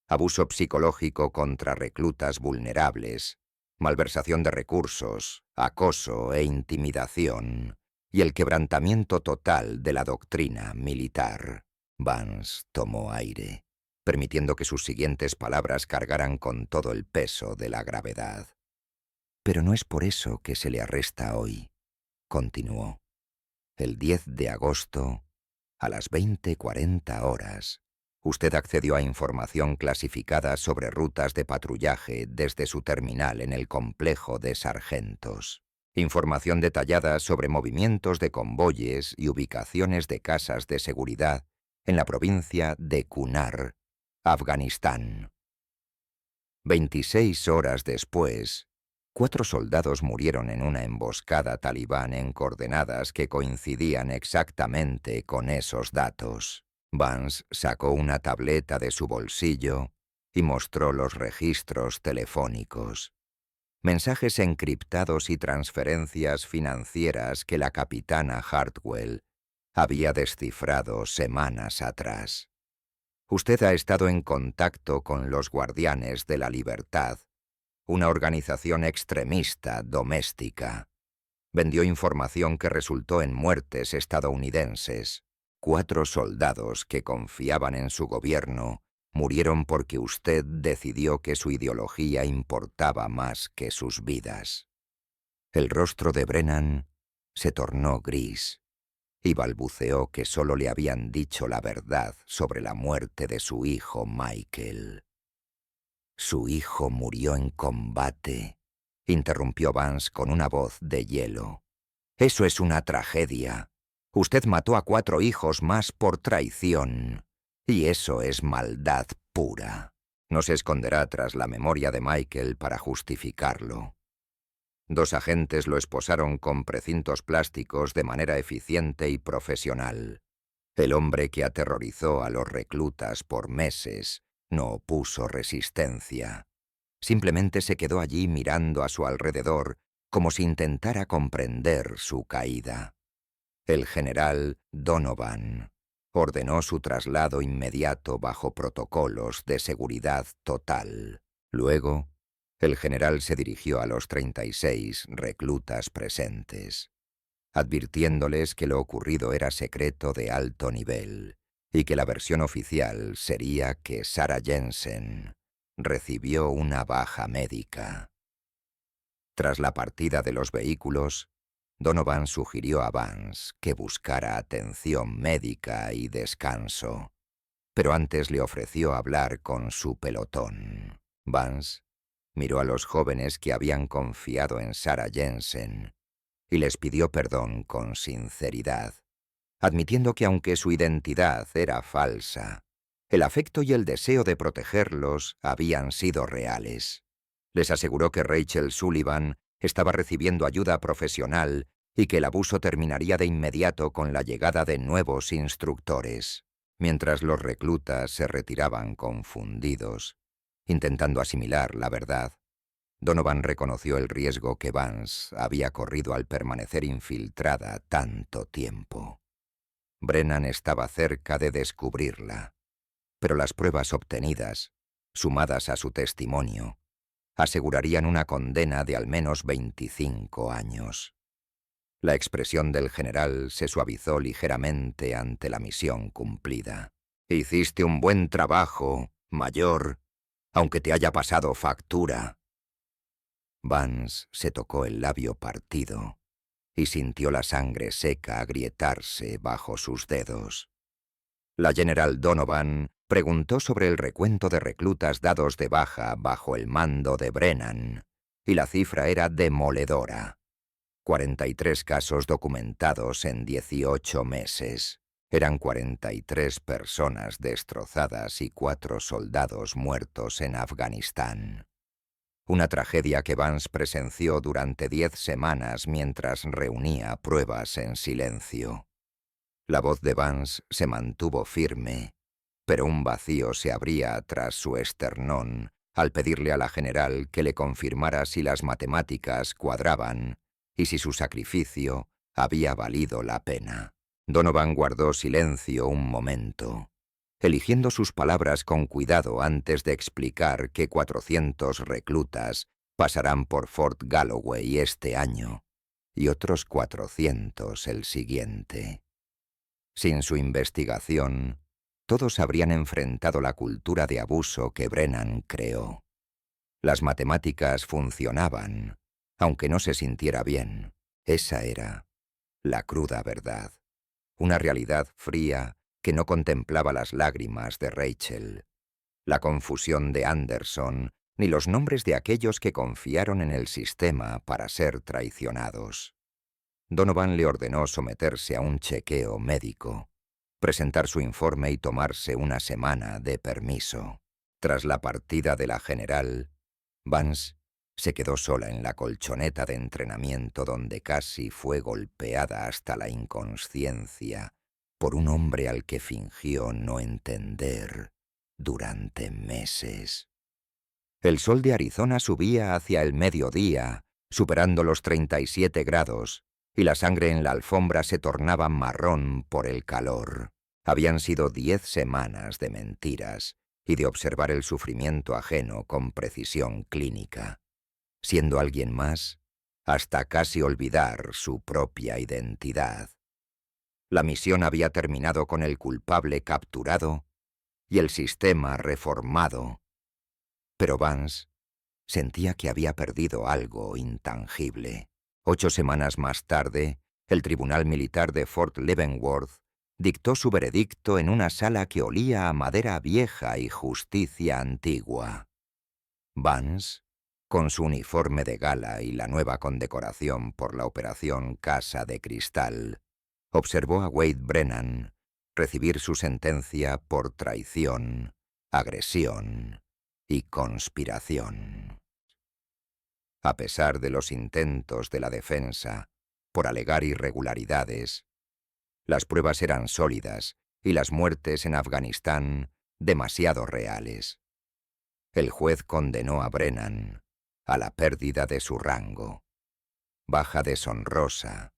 abuso psicológico contra reclutas vulnerables, malversación de recursos, acoso e intimidación, y el quebrantamiento total de la doctrina militar. Vance tomó aire, permitiendo que sus siguientes palabras cargaran con todo el peso de la gravedad. «Pero no es por eso que se le arresta hoy», continuó. «El 10 de agosto, a las 20:40 horas, usted accedió a información clasificada sobre rutas de patrullaje desde su terminal en el complejo de sargentos. Información detallada sobre movimientos de convoyes y ubicaciones de casas de seguridad en la provincia de Kunar, Afganistán. 26 horas después, 4 soldados murieron en una emboscada talibán en coordenadas que coincidían exactamente con esos datos». Vance sacó una tableta de su bolsillo y mostró los registros telefónicos. Mensajes encriptados y transferencias financieras que la capitana Hartwell había descifrado semanas atrás. «Usted ha estado en contacto con los Guardianes de la Libertad, una organización extremista doméstica. Vendió información que resultó en muertes estadounidenses. 4 soldados que confiaban en su gobierno murieron porque usted decidió que su ideología importaba más que sus vidas». El rostro de Brennan se tornó gris y balbuceó que solo le habían dicho la verdad sobre la muerte de su hijo Michael. «Su hijo murió en combate», interrumpió Vance con una voz de hielo. «Eso es una tragedia. Usted mató a 4 hijos más por traición, y eso es maldad pura. No se esconderá tras la memoria de Michael para justificarlo. 2 agentes lo esposaron con precintos plásticos de manera eficiente y profesional. El hombre que aterrorizó a los reclutas por meses no opuso resistencia. Simplemente se quedó allí mirando a su alrededor como si intentara comprender su caída. El general Donovan ordenó su traslado inmediato bajo protocolos de seguridad total. Luego, el general se dirigió a los 36 reclutas presentes, advirtiéndoles que lo ocurrido era secreto de alto nivel y que la versión oficial sería que Sarah Jensen recibió una baja médica. Tras la partida de los vehículos, Donovan sugirió a Vance que buscara atención médica y descanso. pero antes le ofreció hablar con su pelotón. Vance miró a los jóvenes que habían confiado en Sarah Jensen y les pidió perdón con sinceridad, admitiendo que aunque su identidad era falsa, el afecto y el deseo de protegerlos habían sido reales. Les aseguró que Rachel Sullivan estaba recibiendo ayuda profesional y que el abuso terminaría de inmediato con la llegada de nuevos instructores. Mientras los reclutas se retiraban confundidos, intentando asimilar la verdad, Donovan reconoció el riesgo que Vance había corrido al permanecer infiltrada tanto tiempo. Brennan estaba cerca de descubrirla, pero las pruebas obtenidas, sumadas a su testimonio, asegurarían una condena de al menos 25 años. La expresión del general se suavizó ligeramente ante la misión cumplida. «Hiciste un buen trabajo, mayor, aunque te haya pasado factura». Vance se tocó el labio partido y sintió la sangre seca agrietarse bajo sus dedos. La general Donovan preguntó sobre el recuento de reclutas dados de baja bajo el mando de Brennan, y la cifra era demoledora. 43 casos documentados en 18 meses. Eran 43 personas destrozadas y 4 soldados muertos en Afganistán. Una tragedia que Vance presenció durante 10 semanas mientras reunía pruebas en silencio. La voz de Vance se mantuvo firme, pero un vacío se abría tras su esternón al pedirle a la general que le confirmara si las matemáticas cuadraban y si su sacrificio había valido la pena. Donovan guardó silencio un momento, eligiendo sus palabras con cuidado antes de explicar que 400 reclutas pasarán por Fort Galloway este año y otros 400 el siguiente. Sin su investigación, todos habrían enfrentado la cultura de abuso que Brennan creó. Las matemáticas funcionaban, aunque no se sintiera bien. Esa era la cruda verdad. Una realidad fría que no contemplaba las lágrimas de Rachel, la confusión de Anderson, ni los nombres de aquellos que confiaron en el sistema para ser traicionados. Donovan le ordenó someterse a un chequeo médico, presentar su informe y tomarse una semana de permiso. Tras la partida de la general, Vance se quedó sola en la colchoneta de entrenamiento donde casi fue golpeada hasta la inconsciencia por un hombre al que fingió no entender durante meses. El sol de Arizona subía hacia el mediodía, superando los 37 grados, y la sangre en la alfombra se tornaba marrón por el calor. Habían sido 10 semanas de mentiras y de observar el sufrimiento ajeno con precisión clínica, siendo alguien más hasta casi olvidar su propia identidad. La misión había terminado con el culpable capturado y el sistema reformado, pero Vance sentía que había perdido algo intangible. 8 semanas más tarde, el Tribunal Militar de Fort Leavenworth dictó su veredicto en una sala que olía a madera vieja y justicia antigua. Vance, con su uniforme de gala y la nueva condecoración por la operación Casa de Cristal, observó a Wade Brennan recibir su sentencia por traición, agresión y conspiración. A pesar de los intentos de la defensa por alegar irregularidades, las pruebas eran sólidas y las muertes en Afganistán demasiado reales. El juez condenó a Brennan a la pérdida de su rango, baja deshonrosa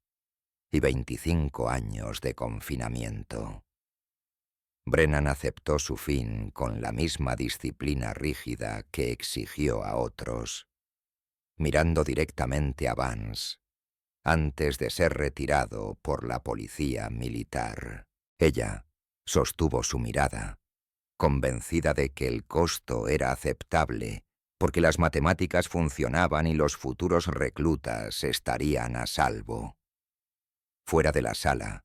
y 25 años de confinamiento. Brennan aceptó su fin con la misma disciplina rígida que exigió a otros, mirando directamente a Vance antes de ser retirado por la policía militar. Ella sostuvo su mirada, convencida de que el costo era aceptable, porque las matemáticas funcionaban y los futuros reclutas estarían a salvo. Fuera de la sala,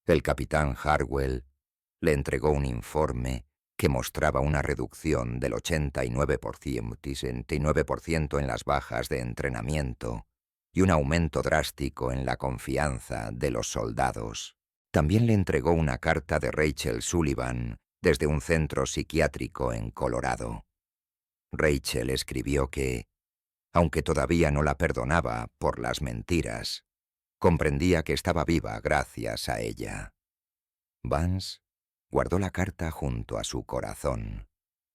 el capitán Harwell Le entregó un informe que mostraba una reducción del 89% en las bajas de entrenamiento y un aumento drástico en la confianza de los soldados. También le entregó una carta de Rachel Sullivan desde un centro psiquiátrico en Colorado. Rachel escribió que, aunque todavía no la perdonaba por las mentiras, comprendía que estaba viva gracias a ella. Vance guardó la carta junto a su corazón,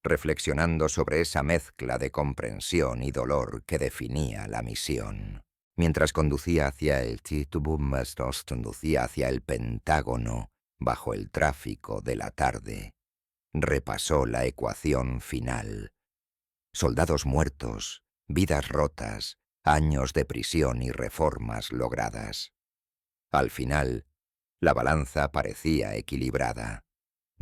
reflexionando sobre esa mezcla de comprensión y dolor que definía la misión. Mientras conducía hacia el Pentágono bajo el tráfico de la tarde, repasó la ecuación final. Soldados muertos, vidas rotas, años de prisión y reformas logradas. Al final, la balanza parecía equilibrada.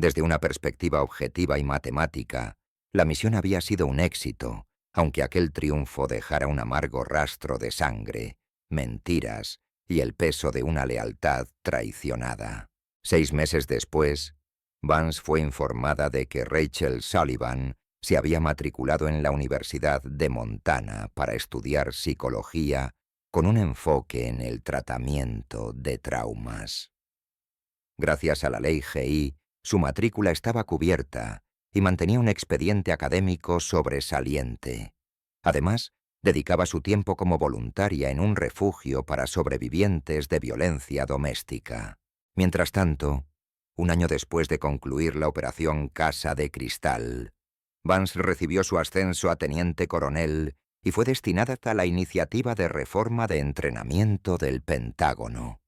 Desde una perspectiva objetiva y matemática, la misión había sido un éxito, aunque aquel triunfo dejara un amargo rastro de sangre, mentiras y el peso de una lealtad traicionada. 6 meses después, Vance fue informada de que Rachel Sullivan se había matriculado en la Universidad de Montana para estudiar psicología con un enfoque en el tratamiento de traumas. Gracias a la ley GI, su matrícula estaba cubierta y mantenía un expediente académico sobresaliente. Además, dedicaba su tiempo como voluntaria en un refugio para sobrevivientes de violencia doméstica. Mientras tanto, un año después de concluir la operación Casa de Cristal, Vance recibió su ascenso a teniente coronel y fue destinada a la iniciativa de reforma de entrenamiento del Pentágono.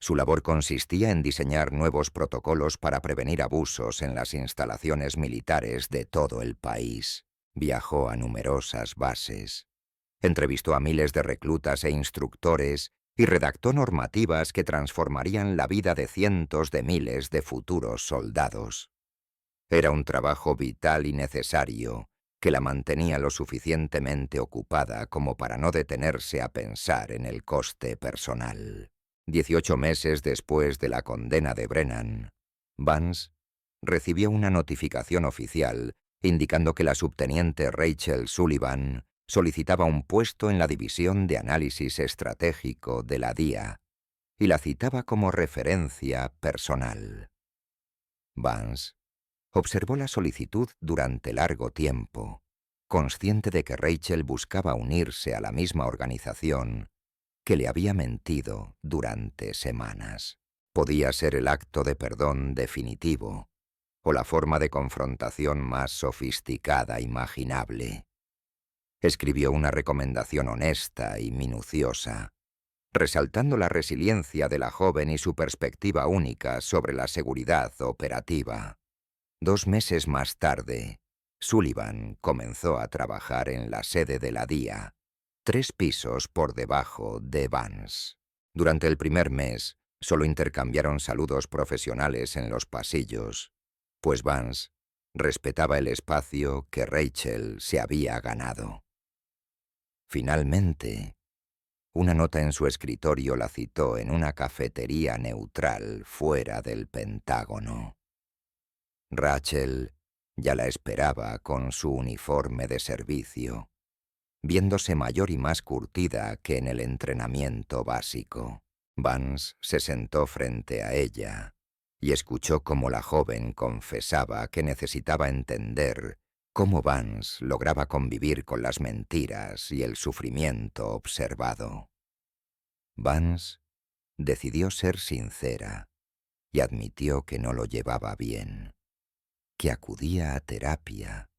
Su labor consistía en diseñar nuevos protocolos para prevenir abusos en las instalaciones militares de todo el país. Viajó a numerosas bases, entrevistó a miles de reclutas e instructores y redactó normativas que transformarían la vida de cientos de miles de futuros soldados. Era un trabajo vital y necesario que la mantenía lo suficientemente ocupada como para no detenerse a pensar en el coste personal. 18 meses después de la condena de Brennan, Vance recibió una notificación oficial indicando que la subteniente Rachel Sullivan solicitaba un puesto en la División de Análisis Estratégico de la DIA y la citaba como referencia personal. Vance observó la solicitud durante largo tiempo, consciente de que Rachel buscaba unirse a la misma organización que le había mentido durante semanas. Podía ser el acto de perdón definitivo o la forma de confrontación más sofisticada imaginable. Escribió una recomendación honesta y minuciosa, resaltando la resiliencia de la joven y su perspectiva única sobre la seguridad operativa. 2 meses más tarde, Sullivan comenzó a trabajar en la sede de la DIA, 3 pisos por debajo de Vance. Durante el primer mes, solo intercambiaron saludos profesionales en los pasillos, pues Vance respetaba el espacio que Rachel se había ganado. Finalmente, una nota en su escritorio la citó en una cafetería neutral fuera del Pentágono. Rachel ya la esperaba con su uniforme de servicio, viéndose mayor y más curtida que en el entrenamiento básico. Vance se sentó frente a ella y escuchó cómo la joven confesaba que necesitaba entender cómo Vance lograba convivir con las mentiras y el sufrimiento observado. Vance decidió ser sincera y admitió que no lo llevaba bien, que acudía a terapia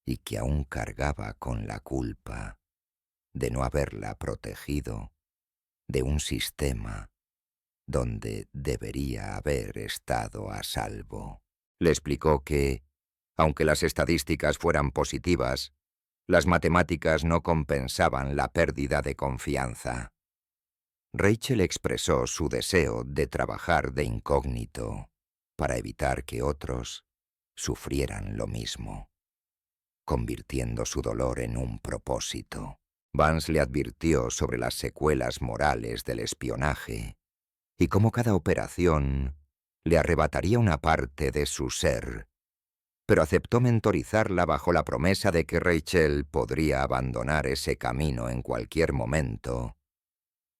y que aún cargaba con la culpa de no haberla protegido de un sistema donde debería haber estado a salvo. Le explicó que, aunque las estadísticas fueran positivas, las matemáticas no compensaban la pérdida de confianza. Rachel expresó su deseo de trabajar de incógnito para evitar que otros sufrieran lo mismo, convirtiendo su dolor en un propósito. Vance le advirtió sobre las secuelas morales del espionaje y cómo cada operación le arrebataría una parte de su ser, pero aceptó mentorizarla bajo la promesa de que Rachel podría abandonar ese camino en cualquier momento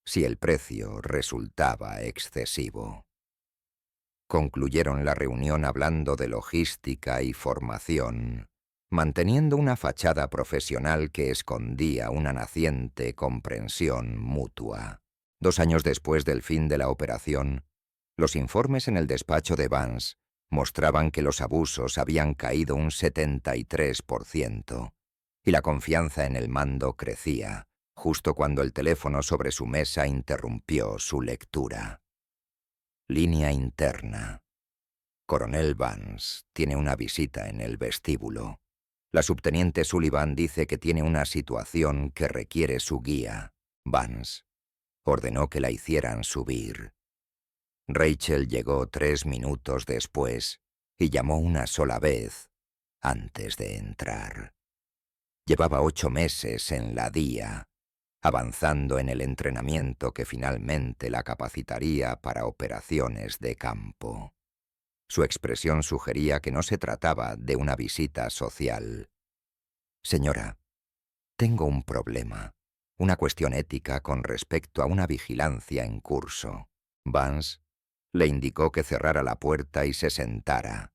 si el precio resultaba excesivo. Concluyeron la reunión hablando de logística y formación, manteniendo una fachada profesional que escondía una naciente comprensión mutua. 2 años después del fin de la operación, los informes en el despacho de Vance mostraban que los abusos habían caído un 73%, y la confianza en el mando crecía, justo cuando el teléfono sobre su mesa interrumpió su lectura. Línea interna. Coronel Vance tiene una visita en el vestíbulo. La subteniente Sullivan dice que tiene una situación que requiere su guía. Vance ordenó que la hicieran subir. Rachel llegó 3 minutos después y llamó una sola vez antes de entrar. Llevaba 8 meses en la DIA, avanzando en el entrenamiento que finalmente la capacitaría para operaciones de campo. Su expresión sugería que no se trataba de una visita social. «Señora, tengo un problema, una cuestión ética con respecto a una vigilancia en curso». Vance le indicó que cerrara la puerta y se sentara.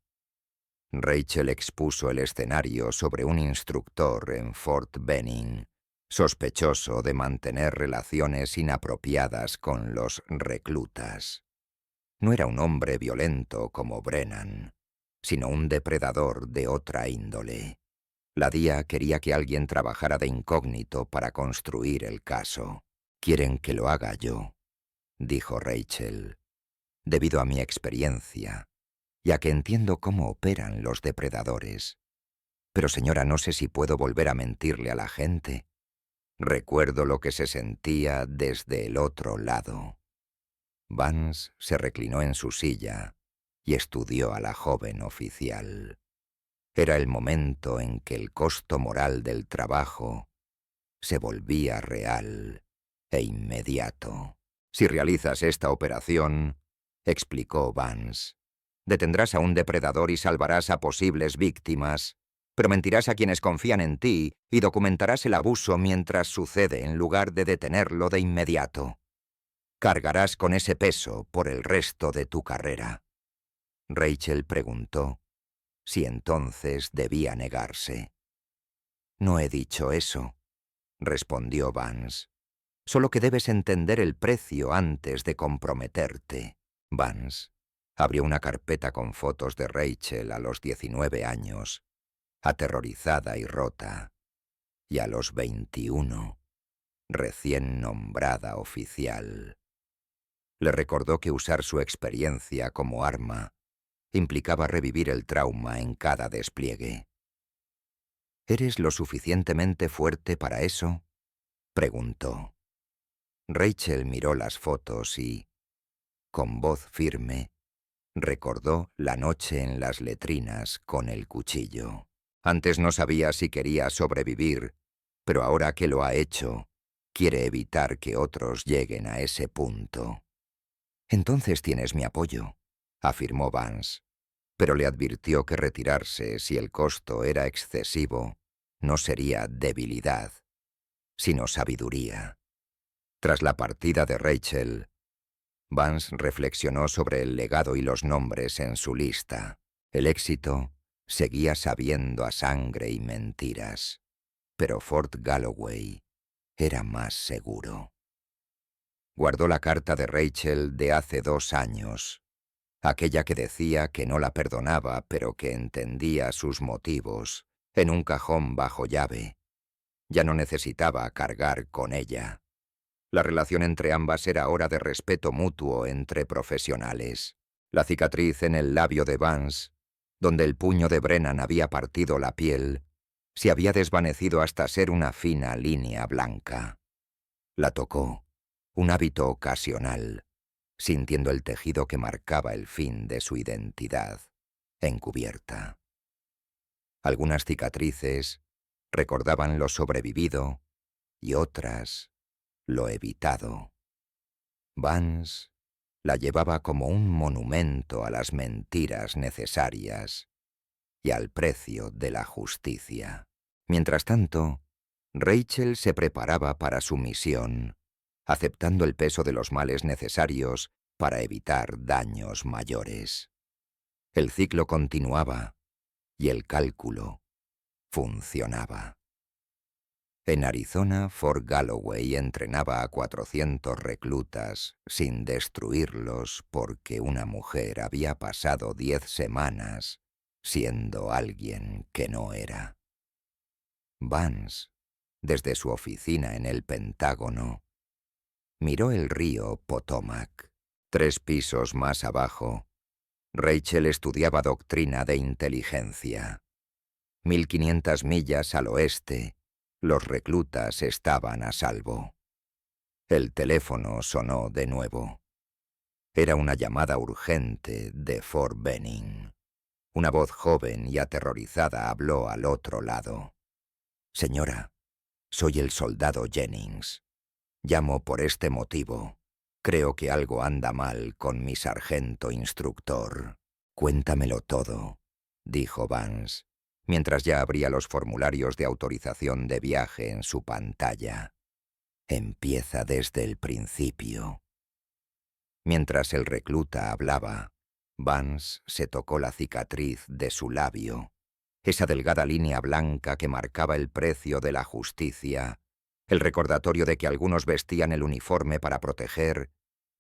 Rachel expuso el escenario sobre un instructor en Fort Benning, sospechoso de mantener relaciones inapropiadas con los reclutas. No era un hombre violento como Brennan, sino un depredador de otra índole. La DIA quería que alguien trabajara de incógnito para construir el caso. «Quieren que lo haga yo», dijo Rachel, «debido a mi experiencia, ya que entiendo cómo operan los depredadores. Pero señora, no sé si puedo volver a mentirle a la gente. Recuerdo lo que se sentía desde el otro lado». Vance se reclinó en su silla y estudió a la joven oficial. Era el momento en que el costo moral del trabajo se volvía real e inmediato. «Si realizas esta operación», explicó Vance, «detendrás a un depredador y salvarás a posibles víctimas, pero mentirás a quienes confían en ti y documentarás el abuso mientras sucede en lugar de detenerlo de inmediato. Cargarás con ese peso por el resto de tu carrera». Rachel preguntó si entonces debía negarse. «No he dicho eso», respondió Vance. «Solo que debes entender el precio antes de comprometerte». Vance abrió una carpeta con fotos de Rachel a los 19 años, aterrorizada y rota, y a los 21, recién nombrada oficial. Le recordó que usar su experiencia como arma implicaba revivir el trauma en cada despliegue. «¿Eres lo suficientemente fuerte para eso?», preguntó. Rachel miró las fotos y, con voz firme, recordó la noche en las letrinas con el cuchillo. Antes no sabía si quería sobrevivir, pero ahora que lo ha hecho, quiere evitar que otros lleguen a ese punto. «Entonces tienes mi apoyo», afirmó Vance, pero le advirtió que retirarse si el costo era excesivo no sería debilidad, sino sabiduría. Tras la partida de Rachel, Vance reflexionó sobre el legado y los nombres en su lista. El éxito seguía sabiendo a sangre y mentiras, pero Fort Galloway era más seguro. Guardó la carta de Rachel de hace 2 años, aquella que decía que no la perdonaba pero que entendía sus motivos, en un cajón bajo llave. Ya no necesitaba cargar con ella. La relación entre ambas era ahora de respeto mutuo entre profesionales. La cicatriz en el labio de Vance, donde el puño de Brennan había partido la piel, se había desvanecido hasta ser una fina línea blanca. La tocó, un hábito ocasional, sintiendo el tejido que marcaba el fin de su identidad, encubierta. Algunas cicatrices recordaban lo sobrevivido y otras lo evitado. Vance La llevaba como un monumento a las mentiras necesarias y al precio de la justicia. Mientras tanto, Rachel se preparaba para su misión, aceptando el peso de los males necesarios para evitar daños mayores. El ciclo continuaba y el cálculo funcionaba. En Arizona, Fort Galloway entrenaba a 400 reclutas sin destruirlos porque una mujer había pasado 10 semanas siendo alguien que no era. Vance, desde su oficina en el Pentágono, miró el río Potomac. 3 pisos más abajo, Rachel estudiaba doctrina de inteligencia. 1500 millas al oeste, los reclutas estaban a salvo. El teléfono sonó de nuevo. Era una llamada urgente de Fort Benning. Una voz joven y aterrorizada habló al otro lado. «Señora, soy el soldado Jennings. Llamo por este motivo. Creo que algo anda mal con mi sargento instructor». «Cuéntamelo todo», dijo Vance, mientras ya abría los formularios de autorización de viaje en su pantalla. «Empieza desde el principio». Mientras el recluta hablaba, Vance se tocó la cicatriz de su labio, esa delgada línea blanca que marcaba el precio de la justicia, el recordatorio de que algunos vestían el uniforme para proteger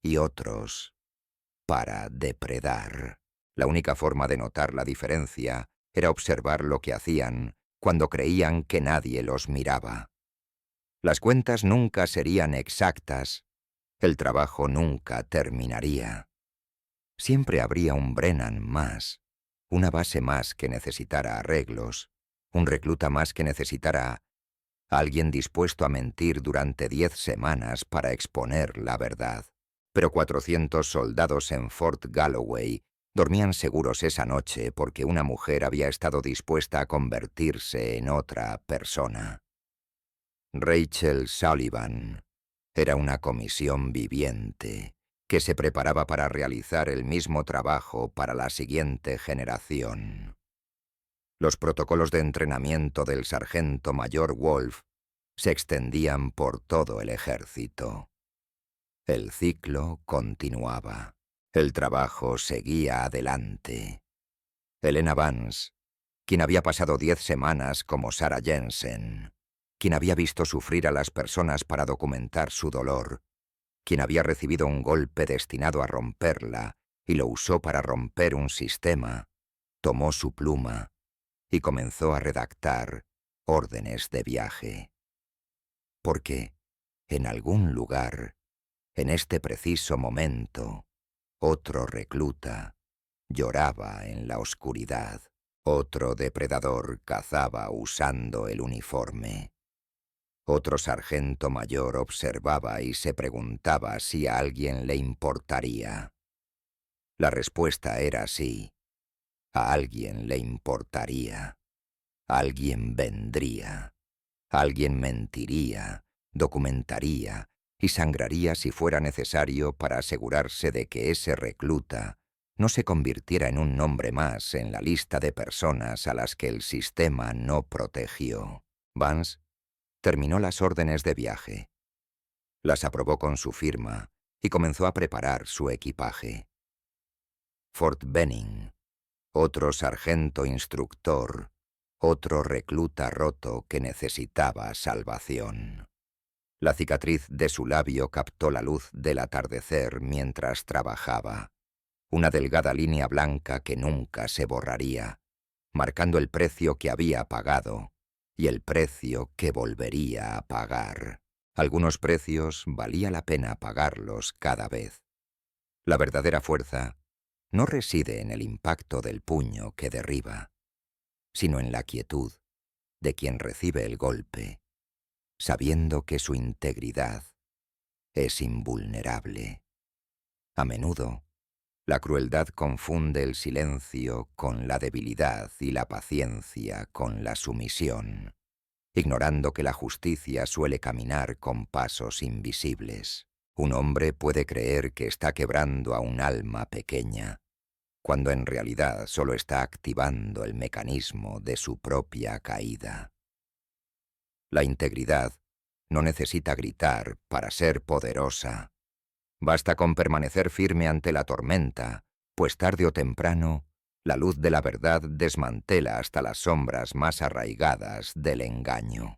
y otros para depredar. La única forma de notar la diferencia era observar lo que hacían cuando creían que nadie los miraba. Las cuentas nunca serían exactas, el trabajo nunca terminaría. Siempre habría un Brennan más, una base más que necesitara arreglos, un recluta más que necesitara alguien dispuesto a mentir durante 10 semanas para exponer la verdad. Pero 400 soldados en Fort Galloway dormían seguros esa noche porque una mujer había estado dispuesta a convertirse en otra persona. Rachel Sullivan era una comisión viviente que se preparaba para realizar el mismo trabajo para la siguiente generación. Los protocolos de entrenamiento del sargento mayor Wolf se extendían por todo el ejército. El ciclo continuaba. El trabajo seguía adelante. Helena Vance, quien había pasado 10 semanas como Sarah Jensen, quien había visto sufrir a las personas para documentar su dolor, quien había recibido un golpe destinado a romperla y lo usó para romper un sistema, tomó su pluma y comenzó a redactar órdenes de viaje. Porque, en algún lugar, en este preciso momento, otro recluta lloraba en la oscuridad. Otro depredador cazaba usando el uniforme. Otro sargento mayor observaba y se preguntaba si a alguien le importaría. La respuesta era sí. A alguien le importaría. Alguien vendría. Alguien mentiría, documentaría y sangraría si fuera necesario para asegurarse de que ese recluta no se convirtiera en un nombre más en la lista de personas a las que el sistema no protegió. Vance terminó las órdenes de viaje. Las aprobó con su firma y comenzó a preparar su equipaje. Fort Benning, otro sargento instructor, otro recluta roto que necesitaba salvación. La cicatriz de su labio captó la luz del atardecer mientras trabajaba. Una delgada línea blanca que nunca se borraría, marcando el precio que había pagado y el precio que volvería a pagar. Algunos precios valía la pena pagarlos cada vez. La verdadera fuerza no reside en el impacto del puño que derriba, sino en la quietud de quien recibe el golpe, sabiendo que su integridad es invulnerable. A menudo, la crueldad confunde el silencio con la debilidad y la paciencia con la sumisión, ignorando que la justicia suele caminar con pasos invisibles. Un hombre puede creer que está quebrando a un alma pequeña, cuando en realidad solo está activando el mecanismo de su propia caída. La integridad no necesita gritar para ser poderosa. Basta con permanecer firme ante la tormenta, pues tarde o temprano, la luz de la verdad desmantela hasta las sombras más arraigadas del engaño.